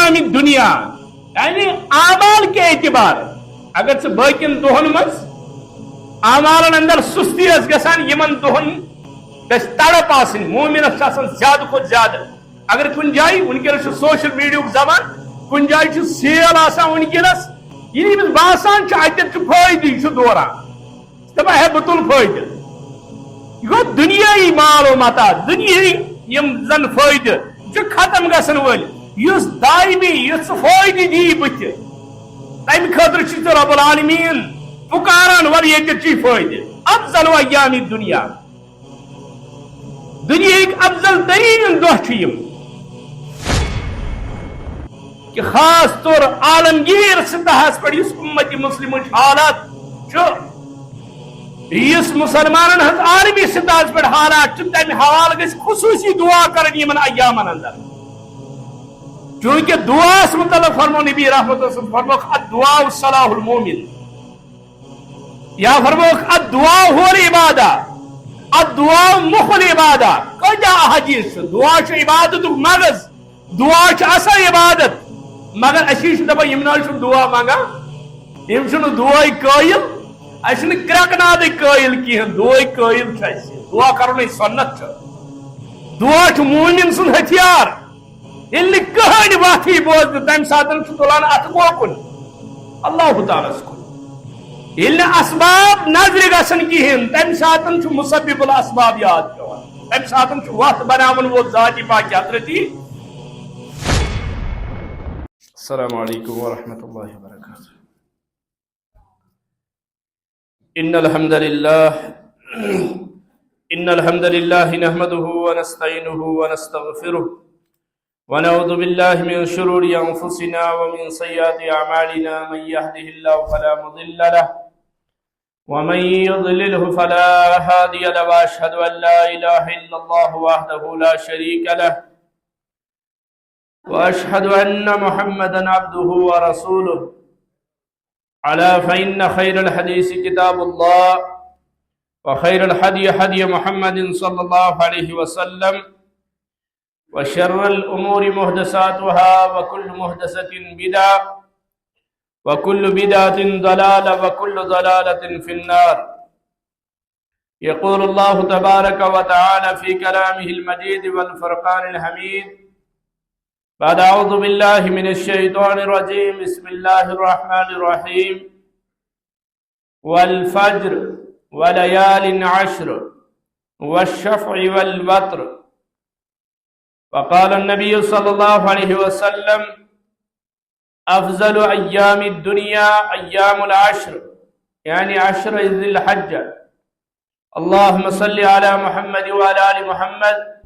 ایام دنیا یعنی اعمال کے اعتبار اگر سے باقین دہن مز اعمالن اندر سستی گسان یمن دہن گھس تڑپ آسن مومنس زیادہ کھت زیادہ اگر کن جائے ونکس سوشل میڈیا زمان کن جائے سیل آسان ونکس یہ باسان اتر فائدہ یہ دوران دپان ہے بہ تل فائدہ یہ دنیائی مال و متا دنیائی یم زن فائدہ ختم گھن ول اس دائمی اس فائدہ دی بت تمہ خاطر رب العالمین پکاران ور یہ فائدہ افضل و ایام دنیا دنیا افضل ترین دہ کہ خاص طور عالمگیر سطحس پہ اس امت مسلم حالات اس مسلمان ہز عالمی سطحس پہ حالات تمہ حوالہ گھس خصوصی دعا کرن یمن ایامن اندر چونکہ دعاس متعلق فرمو نبی رحمت اللہ فرموک الدعاء صلاح المومن یا فرموک الدعاء هو العبادہ الدعاء مخ العبادہ کجا حدیث دعا عبادت مغز دعا اصل عبادت مگر اسی دپا یم نا دعا منگا یم دعا قائل اس کرکناد قائل کہین دعا قائل دعا کرو سنت دعا مومن سن ہتھیار یل کہین واتھی بوز تمہ سات تلان ات کوکن اللہ تعالیٰ کن یل اسباب نظر گھن کہین تمہ سات مسبب الاسباب یاد پیوان تمہ سات وت بناون وول ذات پاک حضرتی السلام علیکم ورحمۃ اللہ وبرکاتہ ان الحمد للہ نحمده ونستعینه ونستغفره ونعوذ باللہ من شرور انفسنا ومن سیئات اعمالنا من يهده الله فلا مضل له ومن يضلله فلا هادي له واشهد ان لا اله الا الله وحده لا شريك له واشهد ان محمدا عبده ورسوله الا فان خير الحديث كتاب الله وخير الهدي هدي محمد صلى الله عليه وسلم وشر الامور محدثاتها وكل محدثة بدعة وكل بدعة ضلالة وكل ضلالة في النار يقول الله تبارك وتعالى في كلامه المجيد والفرقان الحميد بعد اعوذ بالله من الشيطان الرجيم بسم الله الرحمن الرحيم والفجر وليال عشر والشفع والوتر وقال النبي صلى الله عليه وسلم افضل ايام الدنيا ايام العشر يعني عشر ذي الحجة اللهم صل على محمد وعلى ال محمد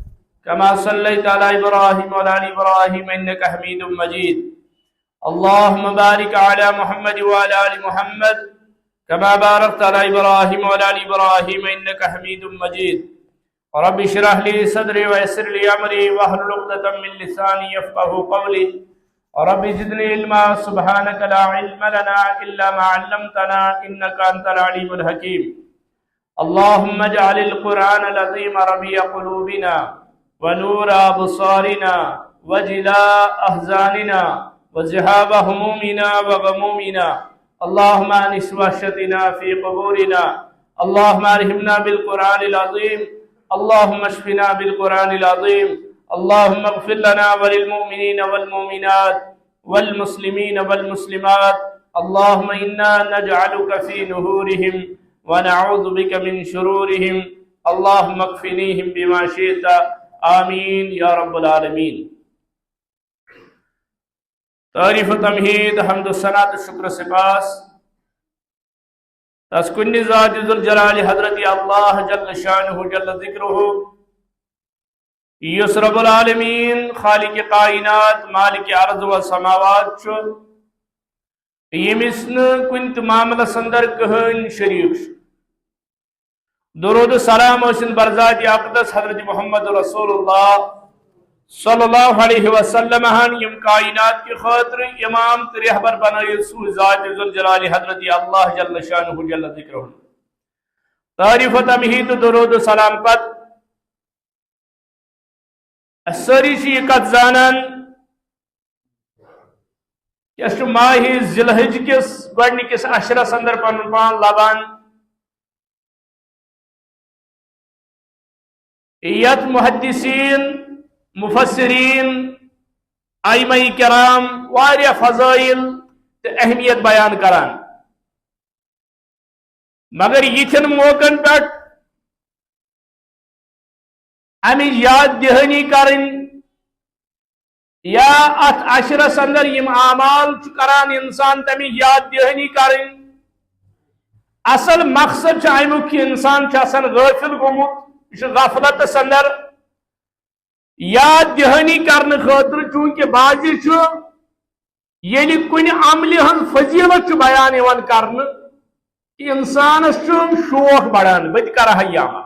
كما صليت على إبراهيم وعلى آل إبراهيم إنك حميد مجيد اللهم بارك على محمد وعلى آل محمد كما باركت على إبراهيم وعلى آل إبراهيم إنك حميد مجيد رب اشرح لي صدري ويسر لي أمري واحلل عقدة من لساني يفقهوا قولي رب زدني علما سبحانك لا علم لنا إلا ما علمتنا إنك أنت العليم الحكيم اللهم اجعل القرآن العظيم ربيع قلوبنا ونور أبصارنا وجلاء أحزاننا وذهاب همومنا وغمومنا اللهم أنس وحشتنا في قبورنا اللهم أرحمنا بالقرآن العظيم اللهم اشفنا بالقرآن العظيم اللهم اغفر لنا وللمؤمنين والمؤمنات والمسلمين والمسلمات اللهم إنا نجعلك في نهورهم ونعوذ بك من شرورهم اللهم اكفنيهم بما شئت آمین یا رب العالمین تعریف و تمہید حمد و ثنا شکر سپاس تسکن ذات ذوالجلال حضرت اللہ جل شانہ جل ذکرہ یس رب العالمین خالق کائنات مالک ارض و سماوات یمس کن معاملہ اندر کہین شریک درود سلام حسن برزات اقدس حضرت محمد رسول اللہ صلی اللہ علیہ وسلم یم کائنات کی خاطر امام رہبر بنائے سو ذات ذوالجلال حضرت اللہ جل شانہ جل ذکرہ تعریف و تمہید درود سلام پت سری یہ کت زانان کس ماہ ذی الحج کس گۄڈنِکِس عشرس اندر پنن پان لبان یت محدثین مفسرین ائمہ کرام واریاہ فضائل تو اہمیت بیان کران مگر یتھن موقعن پہ امی یاد دہانی کرن یا ات عشرس اندر یم اعمال کران انسان تمی یاد دہانی کرن اصل مقصد امیک کہ انسان غافل گومت یہ غفلت اندر یاد دہانی کرنے خاطر چونکہ بازی یعنی کن عمل ہن فضیلت بیان یوان کرنے کہ انسانس شوق بڑھان بت کرا یہ عمل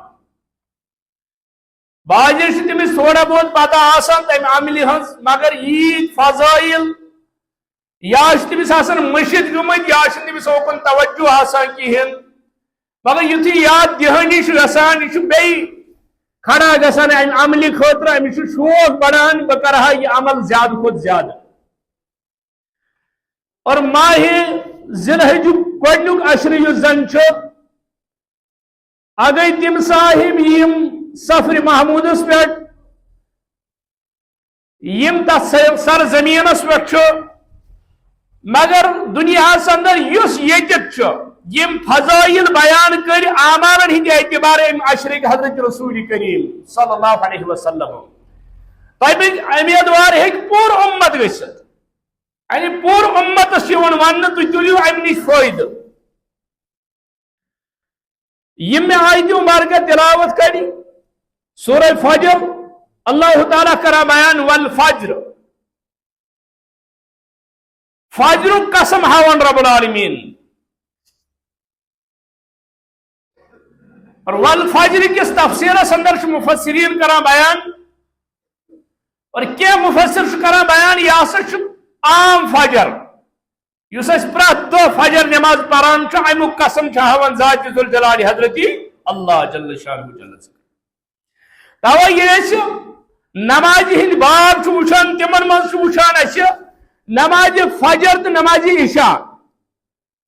بازی تمس تھوڑا بہت پتہ آسان تم عمل ہز مگر یہ فضائل یا تمس مشت گمت یا تمس اوکن توجہ آسان کہین مگر یتھی یاد دہانی گسان یہ بی کھڑا گسان عمل خاطر امس شوق بڑھان بہ کرہا یہ عمل زیادہ کھت زیادہ اور ماہ ذی الحج گۄڈنیُک عشر یُس زن اگے تم صاحب یم سفر محمودس پہ یم تس سرزمینس پہ مگر دنیا اندر اس یتک یم فضائل بیان کر اعمالن ہند اعتبار عشر حضرت رسول کریم صلی اللہ علیہ وسلم امیدوار ہیک پور امت گھت یعنی پور امتس ون تھی تلیو ام نش فائدہ یم میں آیت مبارکہ تلاوت کری سورہ فجر اللہ تعالیٰ کرا بیان والفجر فجر قسم ہاون رب العالمین اور والفجر کس تفسیر اندر مفسرین کرا بیان اور کیا مفسر کرا بیان یہ ہسا عام فجر اس پرت دہ فجر نماز پران امیک قسم ہاون ذات ذوالجلال حضرت اللہ جل شانہ جل توے یہ نماز ہند باب وچان تمن من وچان نماز فجر تو نماز عشاء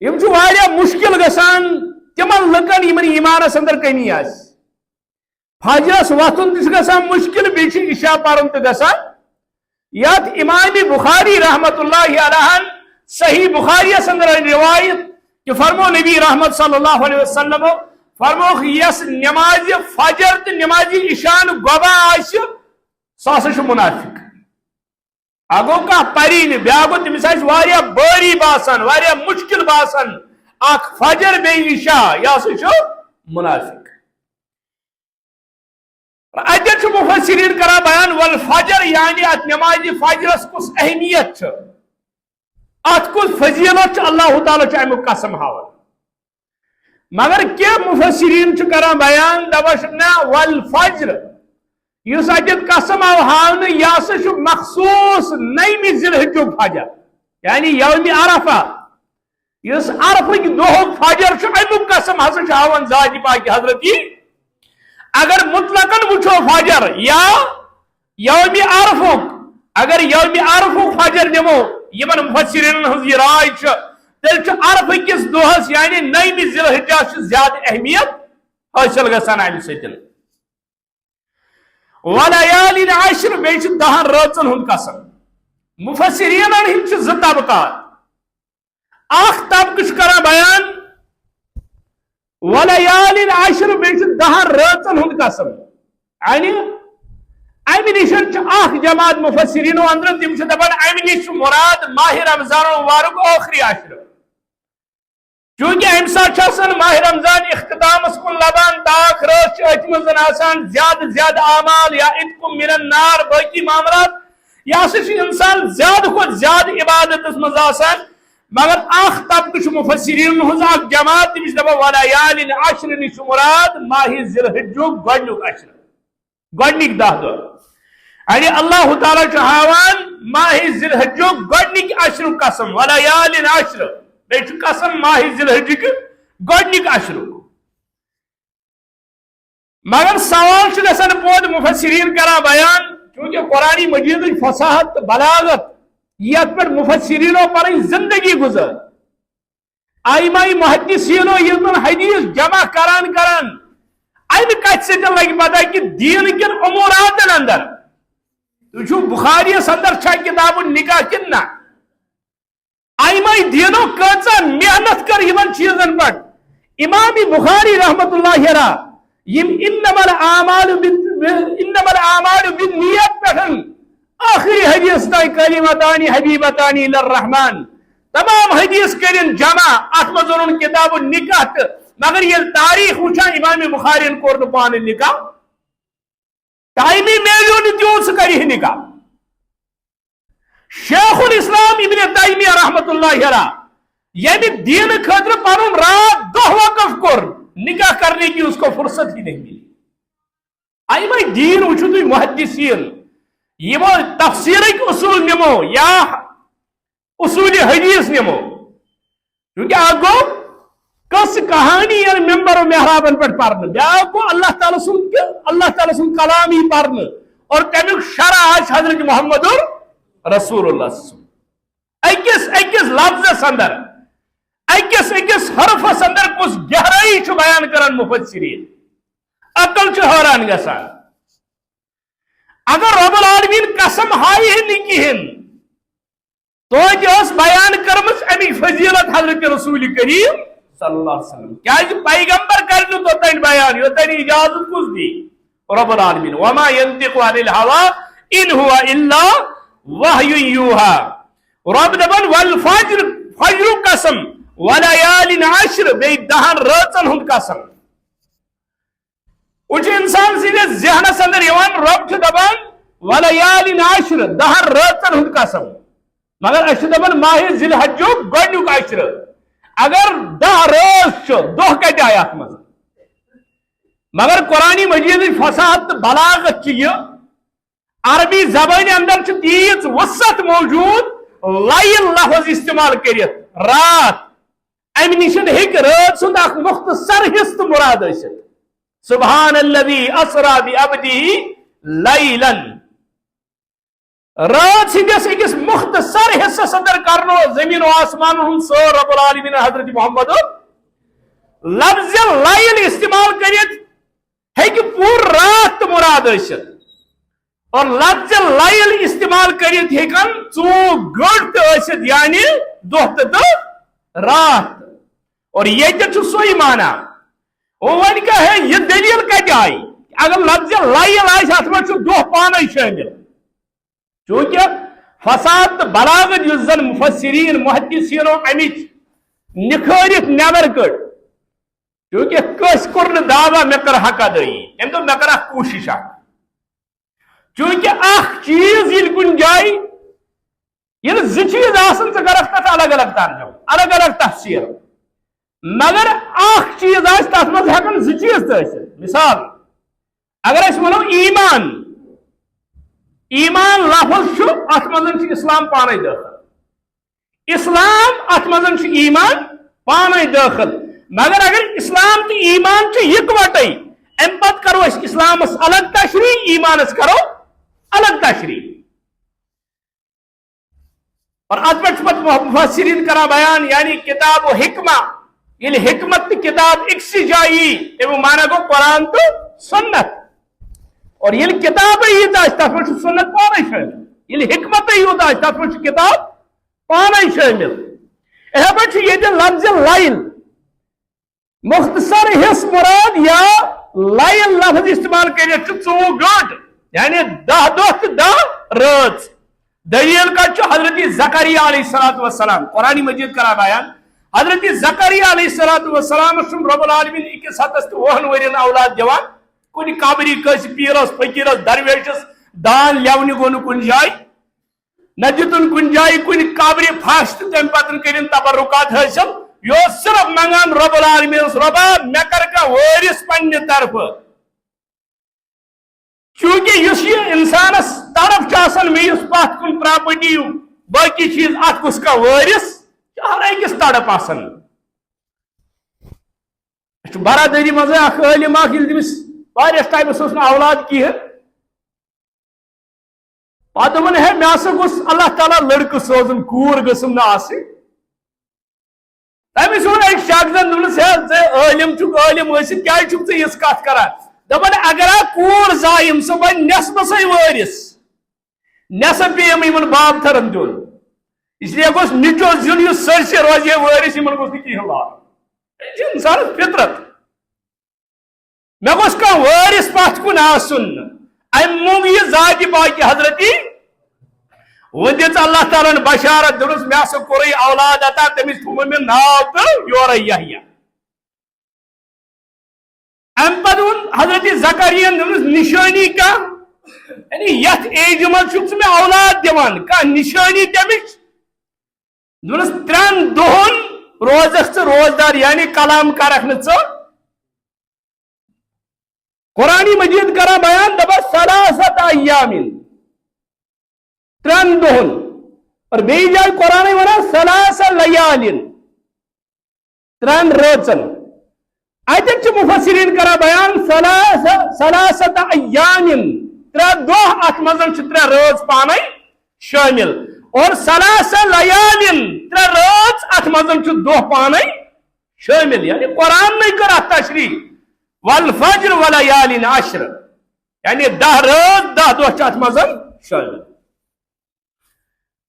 یم واریاہ مشکل گسان تمن لکن یمن ایمانس اندر کمی آس فجرس وتھن تہ گسان مشکل بیچ عشاء پرن تہ گسان یات امام بخاری رحمت اللہ علیہ صحیح بخاری اندر روایت کہ فرمو نبی رحمت صلی اللہ علیہ وسلم فرمو یس نماز فجر تو نماز عشاء گوبا آس سہ منافق اگو کا پری بیا گو تمس واریاہ باری باسان واریاہ مشکل باسان اخ فجر بے عشاء یہ منافق اتر مفسرین کرا بیان والفجر یعنی ات نماز فجرس کس اہمیت ات کس فضیلت اللہ تعالیٰ امیک قسم ہاون مگر کیا مفسرین کرا بیان دپان نا والفجر اس اتت قسم آو ہاون یہ مخصوص نیم ذی الحج فجر یعنی یوم عرفہ اس عرفک دہک فجر امیک قسم ہسا ہاون ذات پاک حضرت اگر مطلقاً وچھو فجر یا یوم عرفک اگر یوم عرفک فجر نمو یمن مفسرین ہز یہ رائے تیل عرف کس دہس یعنی نیم ذی الحجہ زیادہ اہمیت حاصل گسان امہ سۭتۍ ولیال عشر بیچ 10 رٲژن ہند قسم مفسرین ہند زٕ طبقات اخ طبقہ کران بیان ولیال عشر بیچ 10 رٲژن ہند قسم یعنی امہ نشن اخ جماعت مفسرینو اندر تم دپان امہ نش مراد ماہ رمضان المبارک آخری عشر چونکہ امہ سات ماہ رمضان اختتامس کن لبان تاخ رات ات من آسان زیادہ زیادہ اعمال یا اتکم من النار باقی معاملات یہ انسان زیادہ کھت زیادہ عبادت من آسان مگر اخ طبقہ مفسرین ہز اخ جماعت تمس دپان ولیال عشر نش مراد ماہ ذی الحج گۄڈنیُک عشر گۄڈنِک 10 دۄہ یعنی اللہ تعالیٰ ہاوان ماہ ذی الحج گۄڈنِک عشر قسم ولیال عشر بیچ قسم ماہ ذی الحج گۄڈنِک عشر مگر سوال گژھان پود مفسرین کران بیان چونکہ قرآن مجید فصاحت بلاغت یت پر مفسرینوں پر زندگی گزر آئمائی محدثینوں یمن حدیث جمع کران امہ کت سے لگی پتہ کہ دین کن امورات اندر تو بخاریس اندر چھا کتاب النکاح کن نہ آئمائی دینوں کچا محنت کر یمن چیزن پر امام بخاری رحمت اللہ علیہ انما الاعمال بالنیت پٹھن آخری حدیث تائی کلمتانی حبیبتانی للرحمن تمام حدیث کرن جمع اتمز ان کتاب النکاح مگر یہ تاریخ وچھا امام بخاری کور پان نکاح ٹائمی میلیون تیون سے کری نکاح شیخ الاسلام ابن تیمیہ رحمت اللہ علیہ یعنی دین خاطر پنن رات دہ وقف کر نکاح کرنے کی اس کو فرصت ہی نہیں ملی آئمہ دین وچھو تھی محدثین یہ تفسیر اصول نمو یا اصول حدیث نمو کیونکہ آپ کو کس کہانی یا ممبر و محرابن پر پڑھنا بیاا کو اللہ تعالیٰ سن کلامی پڑھنا اور تمیک شرع آج حضرت محمد رسول اللہ صلی اللہ علیہ وسلم اکس لفظ اندر اکس حرف اندر کس گہرائی چھ بیان کرن مفسرین عقل چھ حیران گژھان اگر رب العالمین قسم ہائی کہین تو بیان کرمس امی فضیلت حضرت رسول کریم صلی اللہ علیہ وسلم کیا پیغمبر کرنے تو تین بیان یوتین اجازت کس دی رب العالمین وما ينطق عن الهوى ان هو الا وحی یوحا رب دبن والفجر فجر قسم وليال عشر بے دہن راتن ہند قسم اچھ انسان سیدھے ذہن اندر یوان رب چھ دبن وليال عشر دہن راتن ہند قسم مگر اچھ دبن ماہ ذی الحج گۄڈنیُک عشر اگر دہ روز دہ کتہ آیا ات مز مگر قرآن مجید فصاحت بلاغت یہ عربی زبان اندر تیز وسط موجود لائل لفظ استعمال کرت رات ام نشن ہیک رات سند اخ مختصر حصہ مراد ٲسِتھ سبحان الذي اسرا بعبده ليلا رات سندس اکس مختصر حصہ اندر کرنو زمین و آسمان سور رب العالمین حضرت محمد لفظ لائل استعمال کرت ہے کہ پور رات مراد ٲسِتھ اور لفظ لائل استعمال کرت ہیکن 2 گھنٹہ ٲسِتھ یعنی دہ تو رات اور یہ سوئی مانا ون کیا ہے یہ دلیل کتہ آئی اگر لفظ لائل آئے ات مجھ دہ پانے شامل چونکہ فساد بلاغت یس زن مفسرین محدثینوں امچ نکھارت نیبر کڑ چونکہ کس کور دعوی مے کر حق ادائی ام دو مے کر کوشش چونکہ اخ چیز یل کن جائے یل ز چیز آسن ژٕ کرکھ تتھ الگ الگ ترجمہ الگ الگ تفسیر مگر اخ چیز آس تتھ مز ہیکن ز چیز تٲسِتھ مثال اگر اس ونو ایمان لفظ ات مزن اسلام پانے داخل اسلام ات مزن ایمان پانے داخل مگر اگر اسلام تو ایمان یکوٹے ام پت کرو اس اسلامس الگ تشریح ایمانس کرو الگ تشریح اور ات پہ مفسرین کرا بیان یعنی کتاب و حکمہ یل حکمت کتاب اکسی جائی وہ مانا گو قرآن تو سنت اور یل کتاب یہ تر پہ سنت پانے شامل یل حکمت یوت تر پہ کتاب پانے شامل یہ پہ یہ لفظ لائل مختصر حص مراد یا لائل لفظ استعمال کرت 2 گھنٹہ یعنی 10 دہ تو 10 رات دلیل کا حضرت زکریا علیہ السلام قرآن مجید کرا بیان حضرت زکریا علیہ السلام رب العالمین اکس ہتس تو 20 ورین اولاد دیوان کن قبری کس پیرس فقیرس درویشس دان لیونی گو کن جائے نہ دتن کن جائے کن قبری پھش تو تم پتن کرن تبرکات حاصل یہ صرف منگان رب العالمین ربا مے کر کا وارث پنہ طرف چونکہ اس انسانس طرف آسان میں اس پت کن پراپرٹی باقی چیز ات کس کا وارث ہر اکس طرف آسان برادری مز عالم اخ تمس واریس ٹائمس نا اولاد کہین پتہ دپن ہے مے ہسا گوٚژھ اللہ تعالیٰ لڑکہٕ سوزُن کوٗر گٔژھٕم نہٕ آسٕنۍ تٔمِس ووٚن أکۍ شخصن دوٚپنس ہے ژٕ عٲلِم چھُکھ عٲلِم ٲسِتھ کیٛازِ چھُکھ ژٕ یِژھ کتھ کران دپان اگر کوٗر زایِم سۄ بنہِ نٮ۪صبسٕے وٲرِث نٮ۪صب پیٚیِم یِمن بابتھٕرن دیُن اس لیے گوٚژھ نِچوز دیُن یُس سٲرسٕے روزِ ہے وٲرِث یِمن گوٚژھ نہٕ کِہیٖنۍ لاگُن یہِ چھِ اِنسانس فطرت مےٚ گوٚژھ کانٛہہ وٲرِث پتھ کُن آسُن امہِ موٗنگ یہِ ذاتِ باقی حضرتی وہ دِژ اللہ تعالیٰ ہن بشارت دوٚپنس مےٚ ہسا کوٚرُے اولاد عطا تٔمِس تھوٚوُن مےٚ ناو تہٕ یورے یحیٰ امہِ پتہٕ ووٚن حضرت زکریاہن دوٚپنس نِشٲنی کانٛہہ یعنی یتھ ایجہِ منٛز چھُکھ ژٕ مےٚ اولاد دِوان کانٛہہ نِشٲنی تمِچ دوٚپنس 3 دۄہن روزکھ ژٕ روزدار یعنی کلام کرکھ نہٕ ژٕ قرآن مجید کران بیان دپان ثلاثت ایامن 3 دۄہن اور بیٚیہِ جایہِ قرآن ونان ثلاث لیالن 3 رٲژن اتٮ۪تھ چھِ مفسرین کران بیان ثلاثت ایامن 3 دۄہ اتھ منٛز چھِ 3 رٲژ پانے شٲمِل اور ثلاث لیالن 3 رٲژ اتھ منٛز چھُ دۄہ پانے شٲمِل یعنی قرآن نے کٔر اتھ تشریح والفجر ولیالن عشر یعنی 10 رٲژ 10 دۄہ چھِ اتھ منٛز شٲمِل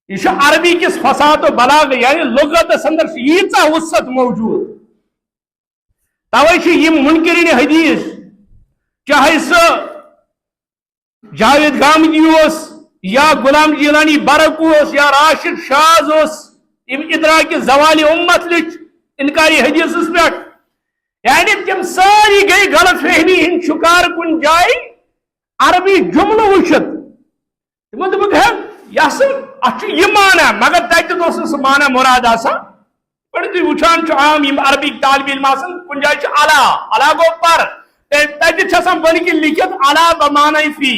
یہ چھُ عربی کس فصاحت و بلاغ یعنی لغتس اندر ییٖژاہ وسعت موجود توے چھِ یِم منکرین حدیث چاہے سُہ جاوید گامدی اوس یا غلام جیلانی برق اوس یا راشد شاز اوس یم ادراک زوال امت لچ انکاری حدیثس پہ یعنی تم ساری گئی غلط فہمی ہند شکار کن جائے عربی جملہ وچھت تمو دوٚپُکھ ہے یس اتھ یہ مانا مگر تتہِ اوس نہٕ سُہ مانا مراد آسان گۄڈٕ تُہۍ وٕچھان چھُ عام یم عربی طالب علم آسان کُنہِ جایہِ چھُ علا گوٚو پر تتہِ چھِ آسان بٔلۍ کِنۍ لیکھِتھ علا بمعنی فی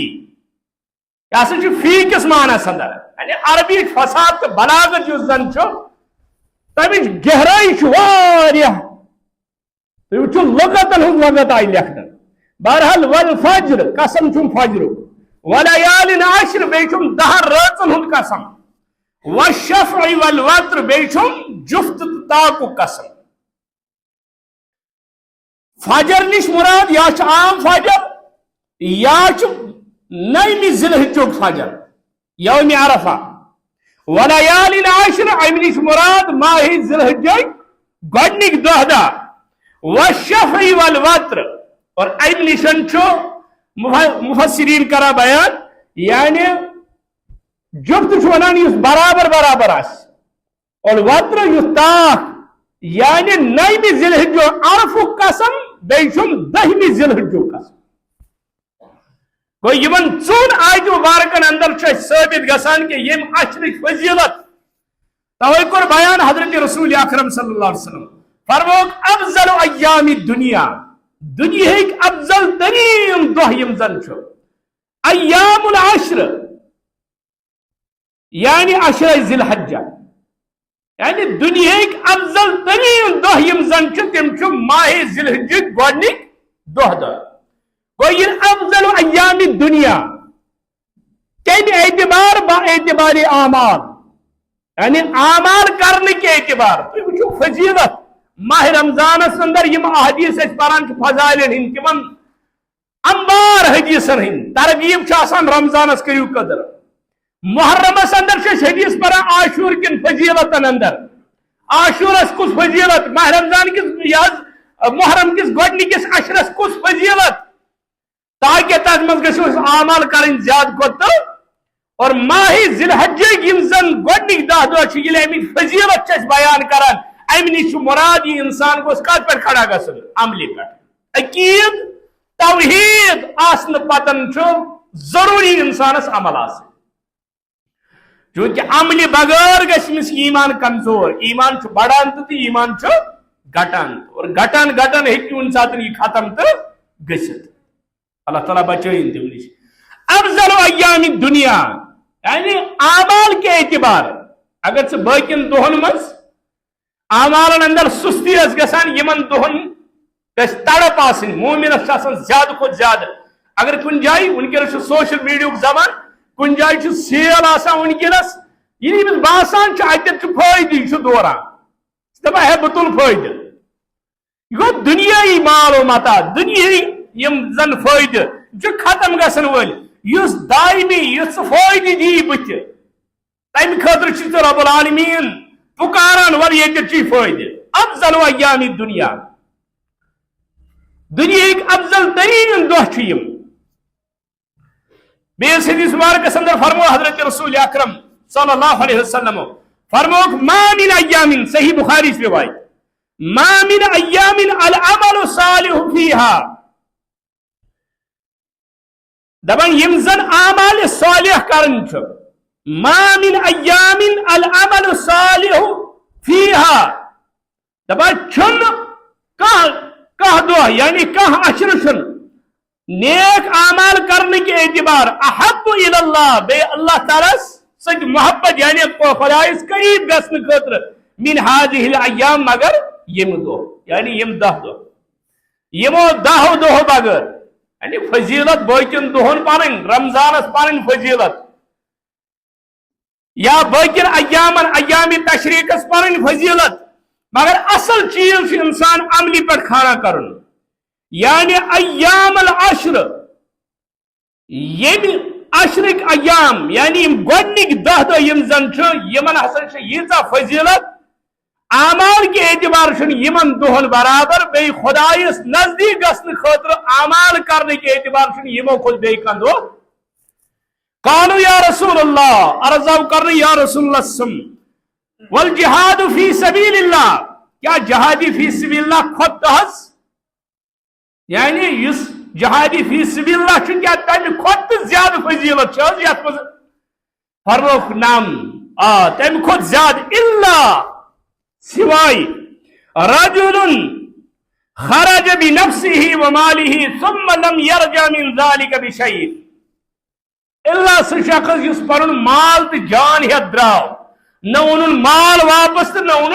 یہ ہسا چھُ فی کس مانس اندر یعنی عربی فصاحت تہٕ بلاغت یُس زن چھُ تمِچ گہرائی چھُ واریاہ تُہۍ وٕچھِو لغتن ہُنٛد لغت آیہِ لیکھنہٕ بہرحال والفجر قسم چھُم فجرُک ولیالن عشر بیٚیہِ چھُم 10 رٲژن ہُنٛد قسم والشفع والوتر بیٚیہِ چھُم جفت تہٕ طاقُک قسم فجر نش مراد یا چھُ عام فجر یا چھُ 9 ذی الحجُک فجر یوم عرفہ ولیالن عشر امہِ نش مراد ماہ ذی الحجٕکۍ گۄڈنِکۍ 10 دۄہ والشفع والوتر اور امہِ نشن چھُ مفسرین کران بیان یعنی جفت چھُ ونان یُس برابر برابر آسہِ اور وتر یُس طاق یعنی 9 ذی الحجُک عرفُک قسم بیٚیہِ چھُم 10 ذی الحجُک قسم گوٚو یِمن 4 آیتہِ مبارکن اندر چھُ اَسہِ ثٲبت گژھان کہ ییٚمہِ عشرٕچ فضیلت توے کوٚر بیان حضرت رسول اکرم صلی اللہ علیہ وسلم فرموک افضل ایام الدنیا دنیاہٕکۍ افضل ترین دۄہ یِم زن چھُ ایام العشر یعنی عشرہ ذی الحجہ یعنی دنیاہٕکۍ افضل ترین دۄہ یِم زن چھِ تِم چھِ ماہ ذی الحجٕکۍ گۄڈنِکۍ 10 دۄہ گوٚو یہِ افضل ایام الدنیا کمہِ اعتبار با اعتبار اعمال یعنی اعمال کرنٕکۍ اعتبار تُہۍ وٕچھِو فضیلت ماہ رمضانس اندر یم احادیث أسۍ پران چھِ فضائلن ہٕنٛدۍ تِمن انبار حدیثن ہٕنٛدۍ ترغیب چھِ آسان رمضانس کٔرِو قدر محرمس اندر چھِ أسۍ حدیث پران عاشور کٮ۪ن فضیلتن اندر عاشورس کُس فضیلت ماہ رمضان کِس محرم کِس گۄڈنِکِس عشرس کُس فضیلت تاکہ تتھ منٛز گژھو أسۍ اعمال کرٕنۍ زیادٕ کھۄتہٕ اور ماہ ذی الحجٕکۍ یِم زن گۄڈنِکۍ 10 دۄہ چھِ ییٚلہِ امیِچ فضیلت چھِ أسۍ بیان کران امہِ نش چھُ مراد یہ انسان گوٚژھ کتھ پٮ۪ٹھ کھڑا گژھُن عملہِ پٮ۪ٹھ عقیٖد توحیٖد آسنہٕ پتن چھُ ضروٗری انسانس عمل آسٕنۍ چوٗنکہِ عملہِ بغٲر گژھِ أمِس ایمان کمزور ایمان چھُ بڑان تہٕ ایمان چھُ گٹان اور گٹان گٹان ہیٚکہِ کُنہِ ساتہٕ یہِ ختم تہٕ گٔژھِتھ اللہ تعالیٰ بچٲیِن تِم نِش افضل ایام الدنیا یعنی اعمال کے اعتبار اگر ژٕ باقین دۄہن منٛز اعمالن اندر سستی ٲس گژھان یِمن دۄہن گژھِ تڑپ آسٕنۍ مومنس چھِ آسان زیادٕ کھۄتہٕ زیادٕ اگر کُنہِ جایہِ ونکیٚنس چھُ سوشل میڈیاہُک زمانہٕ کن جائے سیل آسان ونکس یہ باسان اتھ فائدہ یہ دوران دپان ہے بہ تل فائدہ یہ گو دنیائی مال و متا دنیائی یم زن فائدہ یہ ختم گھن ول اس دائمی اس فائدہ دی بت تمہ خاطر چھ رب العالمین پکاران ور یہ چی فائدہ افضل ایام دنیا دنیا افضل ترین دہ چھ بیس حدیث مبارکس اندر فرمو حضرت رسول اکرم صلی اللہ علیہ وسلم فرموک ما من ایام صحیح بخاری سے روایت ما من ایام العمل صالح فیها دبن یم زن اعمال صالح کرن چھ ما من ایام العمل صالح فیها دبن چھن کہ دہ یعنی کہ عشر چھن نیک اعمال کرنے کے اعتبار احب الی اللہ بے اللہ تعالی سچ محبت یعنی خدائس قریب گھن خاطر من هذه الايام مگر یم دہ یعنی یم 10 دہ یمو 10 دہ بغیر یعنی فضیلت باقین دہن پن رمضانس پن فضیلت یا باقین ایام تشریقس پن فضیلت مگر اصل چیز انسان عملی پہ کھانا کرن یعنی ایام العشر یم عشرک ایام یعنی گۄڈنِک 10 دہ یم زن یمن ہسا ییژا فضیلت اعمال کے اعتبار یمن دہن برابر بی خدائس نزدیک گھن خاطر اعمال کرنے کے اعتبار یمو کھت بی کان دہ قالوا یا رسول اللہ عرض کر یا رسول اللہ سم والجہاد فی سبیل اللہ کیا جہادی فی سبیل اللہ کھت حس یعنی اس جہادی فی سبیل اللہ کیا تمہ کھت زیادہ فضیلت یت مز فرموک نام تمہ کھت زیادہ الا سوائے رجل خرج بنفسه وماله ثم لم يرجع من ذلك بشيء الا سہ شخص اس پن مال تو جان ہت درو نہ اون مال واپس تو نہ اون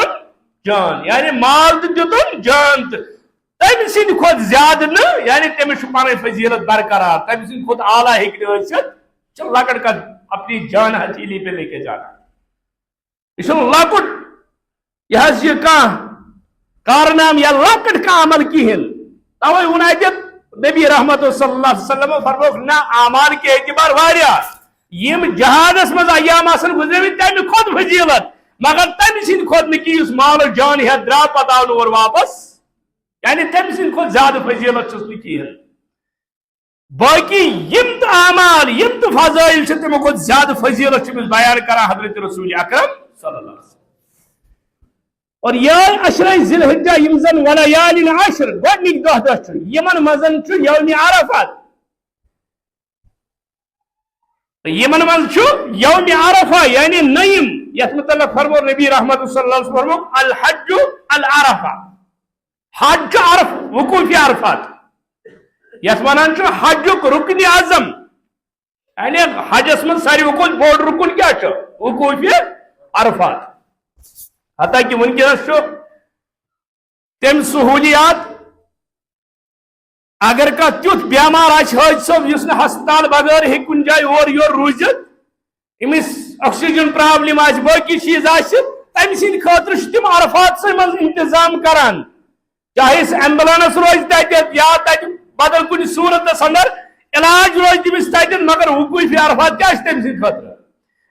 جان یعنی مال تو دتن جان تم سند کھت زیادہ نا یعنی تمس پن فضیلت برقرار تم سند کھت اعلیٰ ہیکت لکٹ کا اپنی جان ہتھیلی پہ لے کے جانا یہ لکٹ یہ کارنام یا لکٹ کا عمل کہین توے ون نبی رحمت صلی اللہ علیہ وسلم فرموک نہ اعمال کے اعتبار واریاہ یم جہادس مز ایام آسن گزرے تمہ کھت فضیلت مگر تم سند کھت نہ اس مال و جان ہتھ درا پتہ آو اور واپس یعنی تم سند کھت زیادہ فضیلت چھس نہ کہین باقی یم تو اعمال یم تو فضائل تمو کھت زیادہ فضیلت بیان کران حضرت رسول اکرم صلی اللہ علیہ وسلم اور یہ عشر ذی الحجہ یم زن ولیال العشر گۄڈنِک 10 دہ یمن مزن یوم عرفات یمن مز یوم عرفہ یعنی نیم یت متعلق فرمو نبی رحمت صلی اللہ علیہ وسلم فرمو الحج العرفہ حج عرف وقوف عرفات یت ونان حج رکن اعظم یعنی حجس من ساروی کھۄتہٕ بوٚڑ رکن کیا وقوف عرفات حتیٰ کہ ونکس تم سہولیات اگر کا تیت بیمار حادثہ اس ہسپتال بغیر ہی کن جائے اور یور روزت امس آکسیجن پرابلم باقی چیز تم سند خاطر تم عرفات سے من انتظام کران چاہے ایمبولینس روز تت یا تت بدل کن صورت اندر علاج روز تمس تت مگر وقوف عرفات کیا تم سند خاطر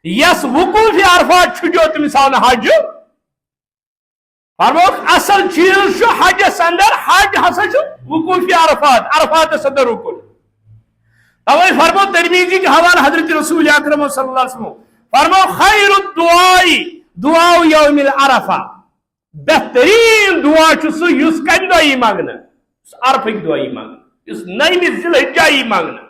یس وقوف عرفات جو تمس آو حج فرموک اصل چیز حجس اندر حج ہسا وقوف عرفات عرفات اندر رکن توے فرمو ترمذی کے حوالہ حضرت رسول اکرم صلی اللہ علیہ وسلم فرمو خیر الدعاء دعاء یوم العرفہ بہترین دعا سہ اس کم دہ منگنا عرفک دہ منگنا اس نئی ذی الحجہ منگنا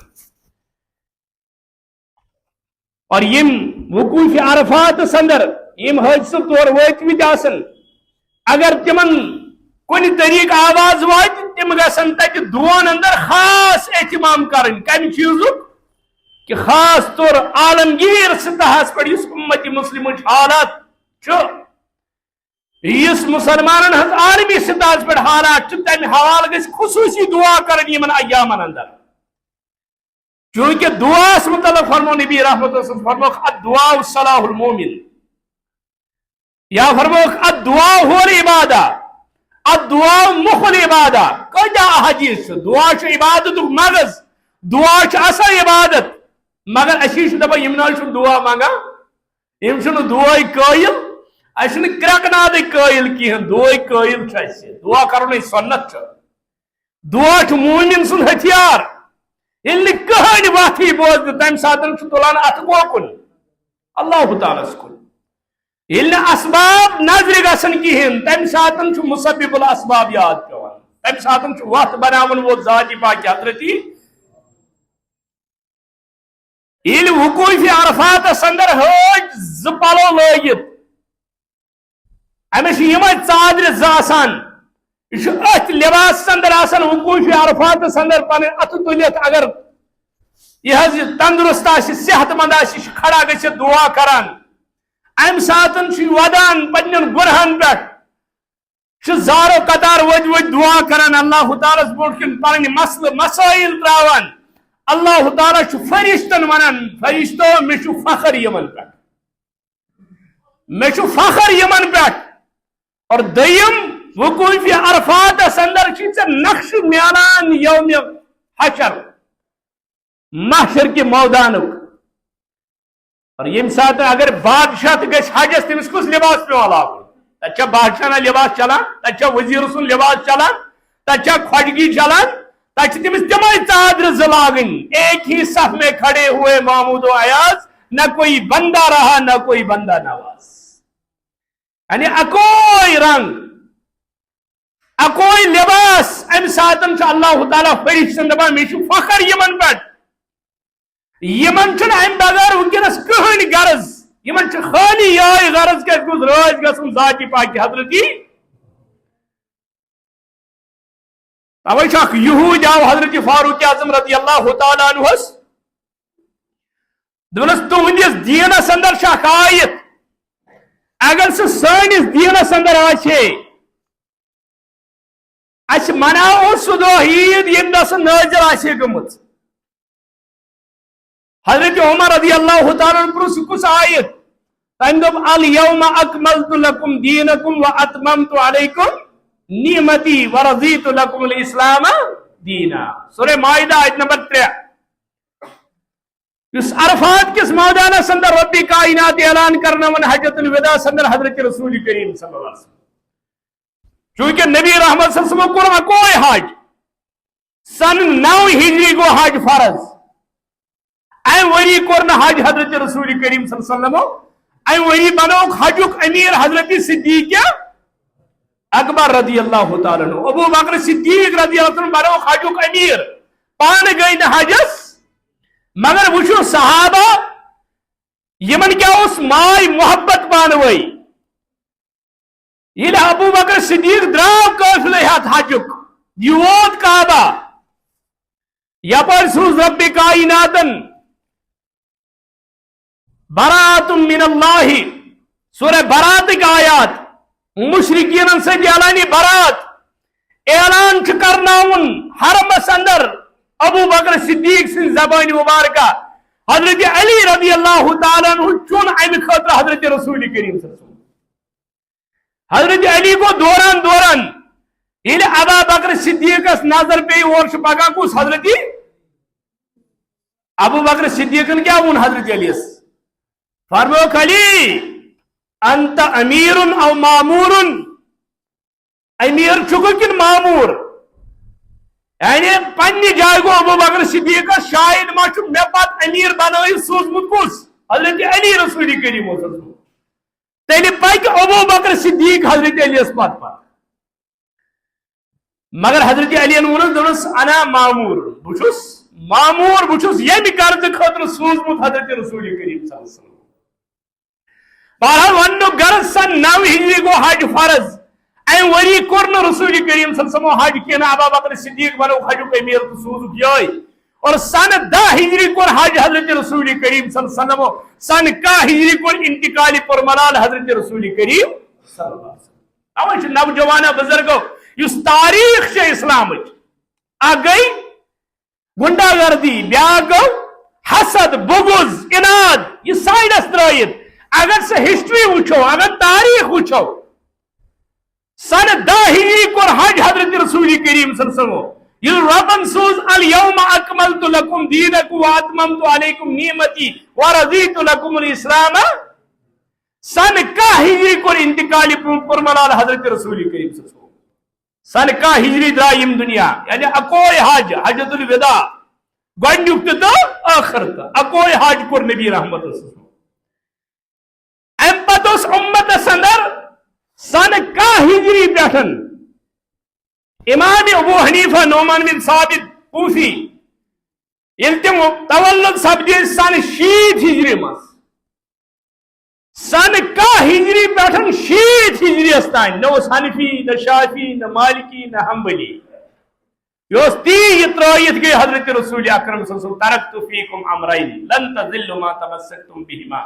اور یم وقوف عرفات اندر یم حادثہ طور واتمت آسن اگر تمن کن طریق آواز وات تم گھن تت دعان اندر خاص اہتمام کرن کم چیزک کہ خاص طور عالمگیر سطحس پہ اس امت مسلم حالات اس مسلمان ہز عالمی سطحس پہ حالات تمہ حوالہ گھ خصوصی دعا کرن یمن ایامن اندر چونکہ دعا متعلق فرمو نبی رحمت اللہ فرمو الدعاء صلاح المومن یا فرمو الدعاء هو العبادہ الدعاء مخ العبادہ کجا حدیث دعا چھ عبادت مغز دعا چھ اصل عبادت مگر اسی دپا یم نا دعا مانگا یم دعا قائل اس کرکناد قائل کہین دعا قائل دعا کرن سنت دعا چھ مومن سن ہتھیار یل کہانی واتھی بوز تم ساتن تلان ات کوکن اللہ تعالیٰ کن یل اسباب نظر گھن کہین تم ساتن مسبب الاسباب یاد پیوان تم ساتن وت بناون وول ذات پاک حضرتی یل وقوف عرفات اندر حج ز پلو لگت امس یمے ژادر زاسان یہ ات لباس اندر آسان وقوف عرفات اندر پن ات تلت اگر یہ تندرست صحت مند کھڑا گھت دعا کران ام ساتن ودان پنن گرہن پہ زارو قطار ود ود دعا کران اللہ تعالیٰ برٹ کن پن مسل مسائل تراوان اللہ تعالیٰ فرشتن ونان فرشتو مے فخر یمن پہ مے فخر یمن پہ اور دیم وقوف عرفات اندر نقش میلان یوم حشر محشر کے مودانک اور یم سات اگر بادشاہ گھس حجس تمس کس لباس پیوان لاگن تچا بادشاہ لباس چلان تچا وزیر سن لباس چلان تچا کھوجگی چلان تچ تمس تمے ژادر ز لاگن ایک ہی صف میں کھڑے ہوئے محمود و ایاز نہ کوئی بندہ رہا نہ کوئی بندہ نواز یعنی اکوئی رنگ اکوئی لباس ام ساتن اللہ تعالیٰ فرشتن دپان مے فخر یمن پہ یمن ام بغیر ونکس کہین غرض یمن خالی یہ غرض کہ راج گھن ذات پاک حضرتی توے یہود آو حضرت فاروق اعظم رضی اللہ تعالیٰ عنہس دس تہندس دینس اندر آیت اگر سہ سانس دینس اندر آچے اس مناو سہ دہ عید یم دہ سہ نازل آسے گمت حضرت عمر رضی اللہ تعالیٰ پرس کس آیت تم دپ الیوم اکملت لکم دینکم واتممت علیکم نعمتی ورضیت لکم الاسلام دینا سورہ مائدہ آیت نمبر 3 اس عرفات کس میدانس اندر رب کائنات اعلان کرنا من حجت الوداع اندر حضرت رسول کریم صلی اللہ علیہ وسلم چونکہ نبی رحمت صلی اللہ علیہ وسلم کو کوئی حج سن 9 ہجری کو حج فرض ام وری کور حج حضرت رسول کریم صلی اللہ علیہ وسلم ام وری بنوک حجک امیر حضرت صدیق اکبر رضی اللہ تعالیٰ عنہ ابو بکر صدیق رضی اللہ عنہ بنوک حجک امیر پان گئی حجس مگر وچھو صحابہ یمن کیا اس مائی محبت پانوئی یہ ابو بکر صدیق دراو قافلے ہاتھ حجک یہ ووت کعبہ یپر سوز رب کائناتن برات من اللہ سورہ برات کی آیات مشرکین سے اعلانی برات اعلان کرناون حرمس اندر ابو بکر صدیق سن زبان مبارکہ حضرت علی رضی اللہ تعالیٰ عنہ چون ام خاطر حضرت رسول کریم صلی اللہ علیہ وسلم حضرت علی کو دوران یہ ابا بکر صدیق نظر پی اور پگہ کس حضرت ابو بکر صدیق کیا ون حضرت علی فرمو علی انت امیر او مامور امیر چکو کن مامور یعنی پنی جائے گو ابو بکر صدیق شاید ما چھ میں پات امیر بنائی سوزمت کس حضرت علی رسول کریم صلی اللہ علیہ وسلم تیلی پاک ابو بکر صدیق حضرت علی اس پات مگر حضرت علی انہوں دونس انا مامور بچوس یہ بھی کرد خطر سوزمت حضرت رسول کریم صلی اللہ علیہ وسلم بہرحال ونو غرض سن 9 ہجری کو حج فرض ام وری کورن رسول کریم صلی اللہ علیہ وسلم حج کیا ابا بکر صدیق بنو حج کو امیر سوزک یہ اور سن 10 ہجری کو حج حضرت رسول کریم صلی اللہ علیہ وسلم سن 1 ہجری کو انتقالی پرملال حضرت رسول کریم صلی اللہ علیہ وسلم نوجوان بزرگو اس تاریخ سے اسلام آ گئی گنڈا گردی بیا گو حسد بغض اناد یہ سائنس ترائیت اگر سے ہسٹری وچھو اگر تاریخ وچھو سن 10 ہجری کور حج حضرت رسول کریم صلی اللہ علیہ وسلم یہ ربن سوز الیوم اکملت لکم دینکم واتممت علیکم نعمتی ورضیت لکم الاسلام سن 10 ہجری کور انتقال پرملال حضرت رسول کریم صلی اللہ علیہ وسلم سن 10 ہجری درائیم دنیا یعنی اکوئی حج حجت الوداع گوڑنیک تو آخر تو اکوئی حج کور نبی رحمت صلی اللہ علیہ وسلم ام پتہ اس امت اندر سن 10 ہجری پیٹھن امام ابو حنیفہ نعمان بن ثابت کوفی یل تم تولد سپدی سن 60 ہجری مز سن 10 ہجری پیٹھن 60 ہجری تان نہ حنفی نہ شافی نہ مالکی نہ حنبلی یہ تی ترائیت گئی حضرت رسول اکرم صلی اللہ علیہ وسلم ترکت فیکم امرین لن تضلوا ما تمسکتم بہما